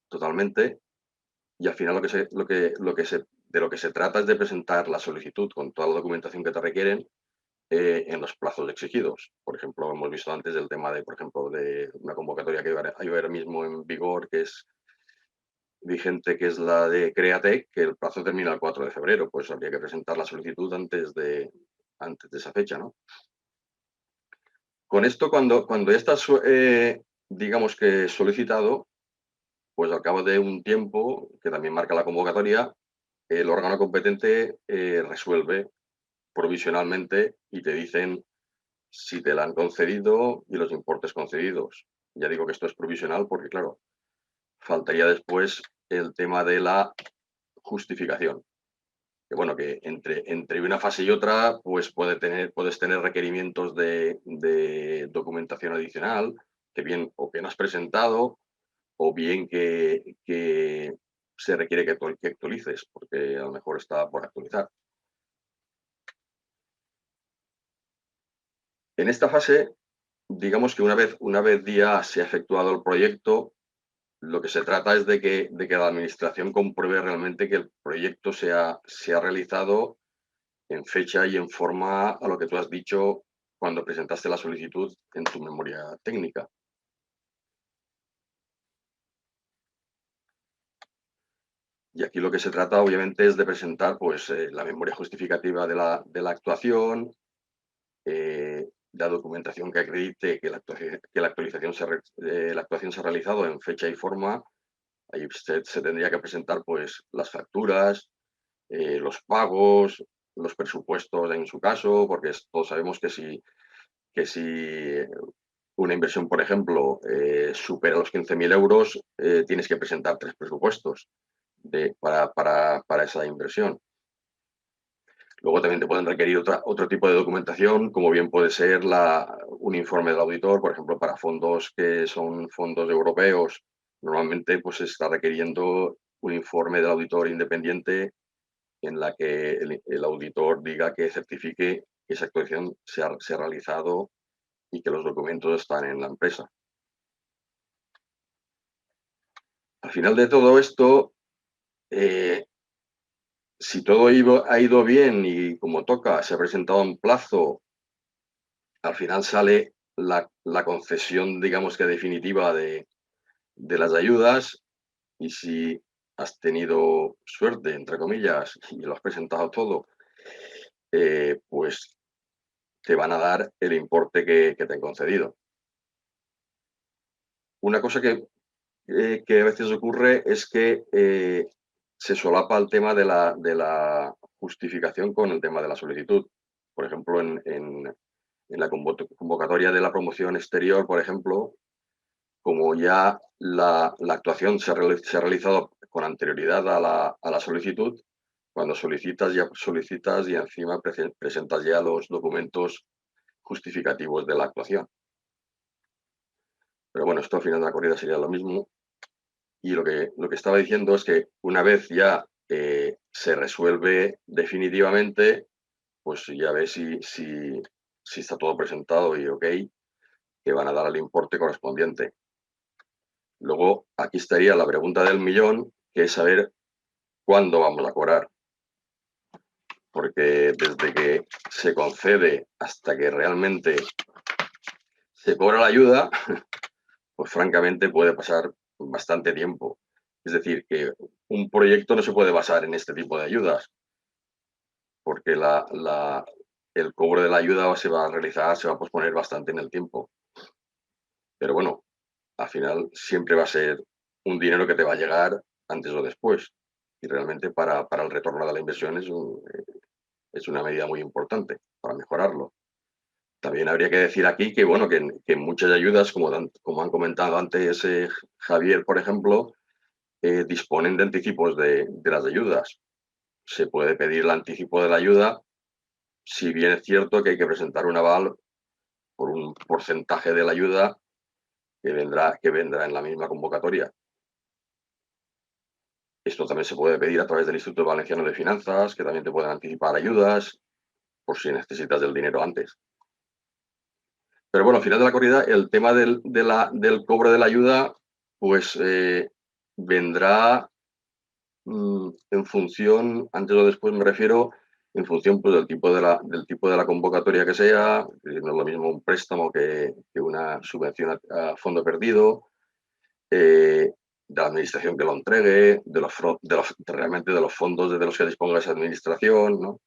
totalmente, y al final de lo que se trata es de presentar la solicitud con toda la documentación que te requieren en los plazos exigidos. Por ejemplo, hemos visto antes el tema de, por ejemplo, de una convocatoria que hay ahora mismo en vigor, que es vigente, que es la de Createc, que el plazo termina el 4 de febrero, pues habría que presentar la solicitud antes de esa fecha, ¿no? Con esto, cuando ya estás, digamos que solicitado, pues al cabo de un tiempo, que también marca la convocatoria, el órgano competente resuelve provisionalmente y te dicen si te la han concedido y los importes concedidos. Ya digo que esto es provisional porque, claro, faltaría después el tema de la justificación. Que bueno, que entre una fase y otra, pues puedes tener requerimientos de documentación adicional, que bien o que no has presentado, o bien que se requiere que actualices, porque a lo mejor está por actualizar. En esta fase, digamos que una vez ya se ha efectuado el proyecto, lo que se trata es de que la administración compruebe realmente que el proyecto se ha realizado en fecha y en forma a lo que tú has dicho cuando presentaste la solicitud en tu memoria técnica. Y aquí lo que se trata, obviamente, es de presentar pues, la memoria justificativa de la actuación, la documentación que acredite que la actuación se ha realizado en fecha y forma. Ahí se tendría que presentar pues, las facturas, los pagos, los presupuestos en su caso, porque todos sabemos que si una inversión, por ejemplo, supera los 15.000 euros, tienes que presentar 3 presupuestos para esa inversión. Luego también te pueden requerir otro tipo de documentación, como bien puede ser un informe del auditor, por ejemplo, para fondos que son fondos europeos. Normalmente pues, se está requiriendo un informe del auditor independiente en la que el auditor diga que certifique que esa actuación se ha realizado y que los documentos están en la empresa. Al final de todo esto, si todo ha ido bien y como toca, se ha presentado en plazo, al final sale la concesión, digamos que definitiva de las ayudas, y si has tenido suerte, entre comillas, y lo has presentado todo, pues te van a dar el importe que te han concedido. Una cosa que a veces ocurre es que se solapa el tema de la justificación con el tema de la solicitud. Por ejemplo, en la convocatoria de la promoción exterior, por ejemplo, como ya la actuación se ha realizado con anterioridad a la solicitud, cuando solicitas y encima presentas ya los documentos justificativos de la actuación. Pero bueno, esto al final de la corrida sería lo mismo. Y lo que estaba diciendo es que una vez ya se resuelve definitivamente, pues ya ves si está todo presentado y ok, te van a dar el importe correspondiente. Luego, aquí estaría la pregunta del millón, que es saber cuándo vamos a cobrar. Porque desde que se concede hasta que realmente se cobra la ayuda, pues francamente puede pasar bastante tiempo. Es decir, que un proyecto no se puede basar en este tipo de ayudas, porque el cobro de la ayuda se va a posponer bastante en el tiempo. Pero bueno, al final siempre va a ser un dinero que te va a llegar antes o después. Y realmente para el retorno de la inversión es una medida muy importante para mejorarlo. También habría que decir aquí que, bueno, que muchas ayudas, como han comentado antes Javier, por ejemplo, disponen de anticipos de las ayudas. Se puede pedir el anticipo de la ayuda, si bien es cierto que hay que presentar un aval por un porcentaje de la ayuda que vendrá en la misma convocatoria. Esto también se puede pedir a través del Instituto Valenciano de Finanzas, que también te pueden anticipar ayudas, por si necesitas el dinero antes. Pero bueno, al final de la corrida, el tema del cobro de la ayuda, pues vendrá en función, antes o después me refiero, en función pues, del tipo de la convocatoria que sea. No es lo mismo un préstamo que una subvención a fondo perdido, de la administración que lo entregue, realmente de los fondos de los que disponga esa administración, ¿no?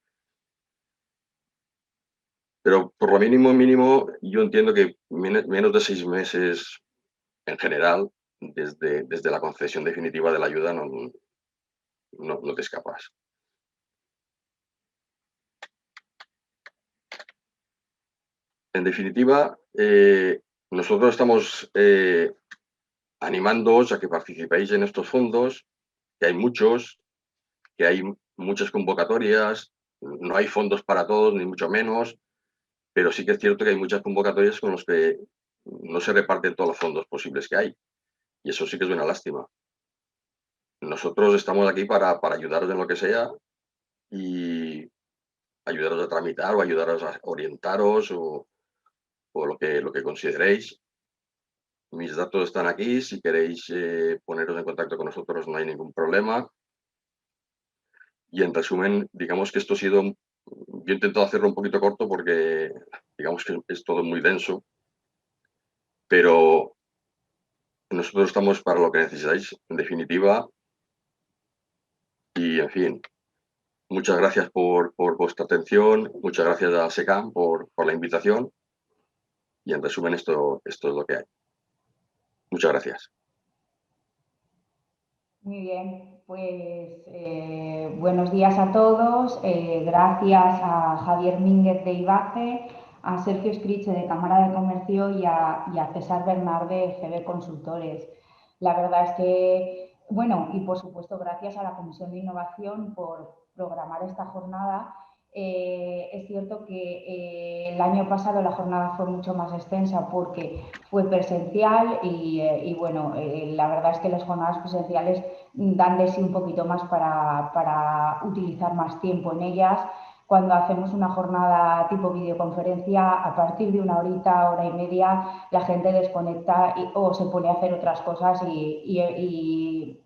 Pero por lo mínimo, yo entiendo que menos de 6 meses en general, desde la concesión definitiva de la ayuda, no te escapas. En definitiva, nosotros estamos animándoos a que participéis en estos fondos, que hay muchos, que hay muchas convocatorias, no hay fondos para todos, ni mucho menos, pero sí que es cierto que hay muchas convocatorias con los que no se reparten todos los fondos posibles que hay. Y eso sí que es una lástima. Nosotros estamos aquí para ayudaros en lo que sea y ayudaros a tramitar o ayudaros a orientaros o lo que consideréis. Mis datos están aquí. Si queréis poneros en contacto con nosotros, no hay ningún problema. Y en resumen, digamos que esto ha sido... Yo he intentado hacerlo un poquito corto porque digamos que es todo muy denso, pero nosotros estamos para lo que necesitáis, en definitiva. Y, en fin, muchas gracias por vuestra atención, muchas gracias a SECAM por la invitación y, en resumen, esto es lo que hay. Muchas gracias. Muy bien, pues buenos días a todos. Gracias a Javier Mínguez de IBACE, a Sergio Escriche de Cámara de Comercio y a César Bernard de GB Consultores. La verdad es que, bueno, y por supuesto gracias a la Comisión de Innovación por programar esta jornada. Es cierto que el año pasado la jornada fue mucho más extensa porque fue presencial y bueno, la verdad es que las jornadas presenciales dan de sí un poquito más para utilizar más tiempo en ellas. Cuando hacemos una jornada tipo videoconferencia, a partir de una horita, hora y media, la gente desconecta o se pone a hacer otras cosas y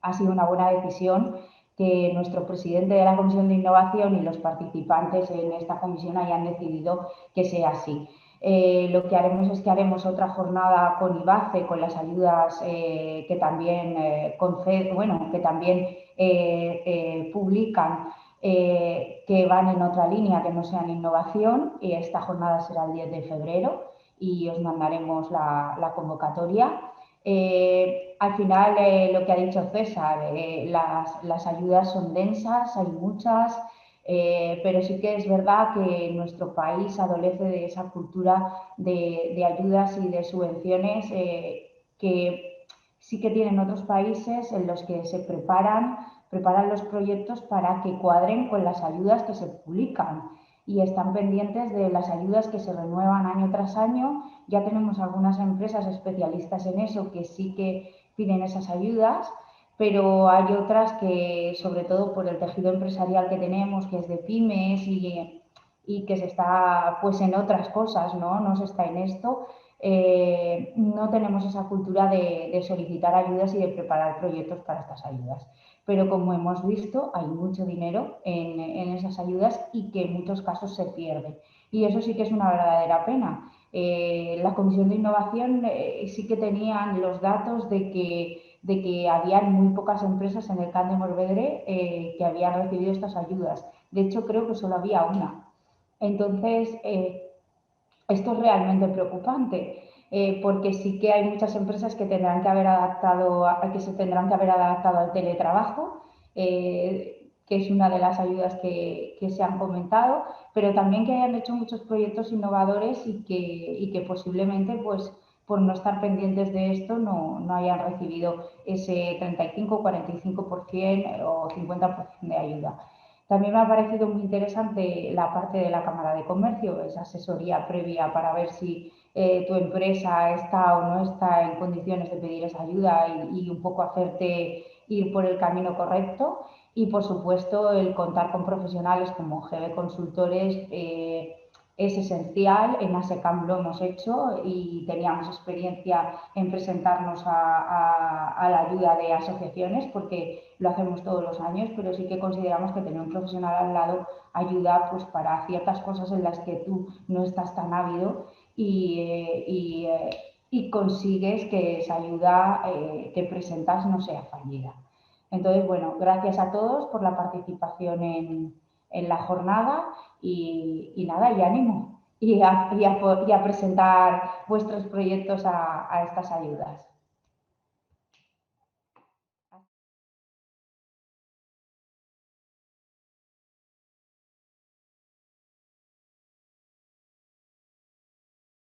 ha sido una buena decisión que nuestro presidente de la Comisión de Innovación y los participantes en esta comisión hayan decidido que sea así. Lo que haremos es que haremos otra jornada con IBACE, con las ayudas que también publican, que van en otra línea que no sean innovación. Y esta jornada será el 10 de febrero y os mandaremos la convocatoria. Al final, lo que ha dicho César, las ayudas son densas, hay muchas, pero sí que es verdad que nuestro país adolece de esa cultura de ayudas y de subvenciones que sí que tienen otros países en los que se preparan los proyectos para que cuadren con las ayudas que se publican y están pendientes de las ayudas que se renuevan año tras año. Ya tenemos algunas empresas especialistas en eso que sí que piden esas ayudas, pero hay otras que, sobre todo por el tejido empresarial que tenemos, que es de pymes y que se está pues en otras cosas, no se está en esto, no tenemos esa cultura de solicitar ayudas y de preparar proyectos para estas ayudas. Pero como hemos visto, hay mucho dinero en esas ayudas y que en muchos casos se pierde. Y eso sí que es una verdadera pena. La Comisión de Innovación sí que tenían los datos de que habían muy pocas empresas en el CAN de Morvedre que habían recibido estas ayudas. De hecho, creo que solo había una. Entonces, esto es realmente preocupante. Porque sí que hay muchas empresas que se tendrán que haber adaptado al teletrabajo, que es una de las ayudas que se han comentado, pero también que hayan hecho muchos proyectos innovadores y que posiblemente, pues, por no estar pendientes de esto, no hayan recibido ese 35, 45% o 50% de ayuda. También me ha parecido muy interesante la parte de la Cámara de Comercio, esa asesoría previa para ver si tu empresa está o no está en condiciones de pedir esa ayuda y un poco hacerte ir por el camino correcto y, por supuesto, el contar con profesionales como GB Consultores es esencial. En ASECAM lo hemos hecho y teníamos experiencia en presentarnos a la ayuda de asociaciones, porque lo hacemos todos los años, pero sí que consideramos que tener un profesional al lado ayuda pues, para ciertas cosas en las que tú no estás tan ávido y consigues que esa ayuda que presentas no sea fallida. Entonces, bueno, gracias a todos por la participación en la jornada y nada, y ánimo y a presentar vuestros proyectos a estas ayudas.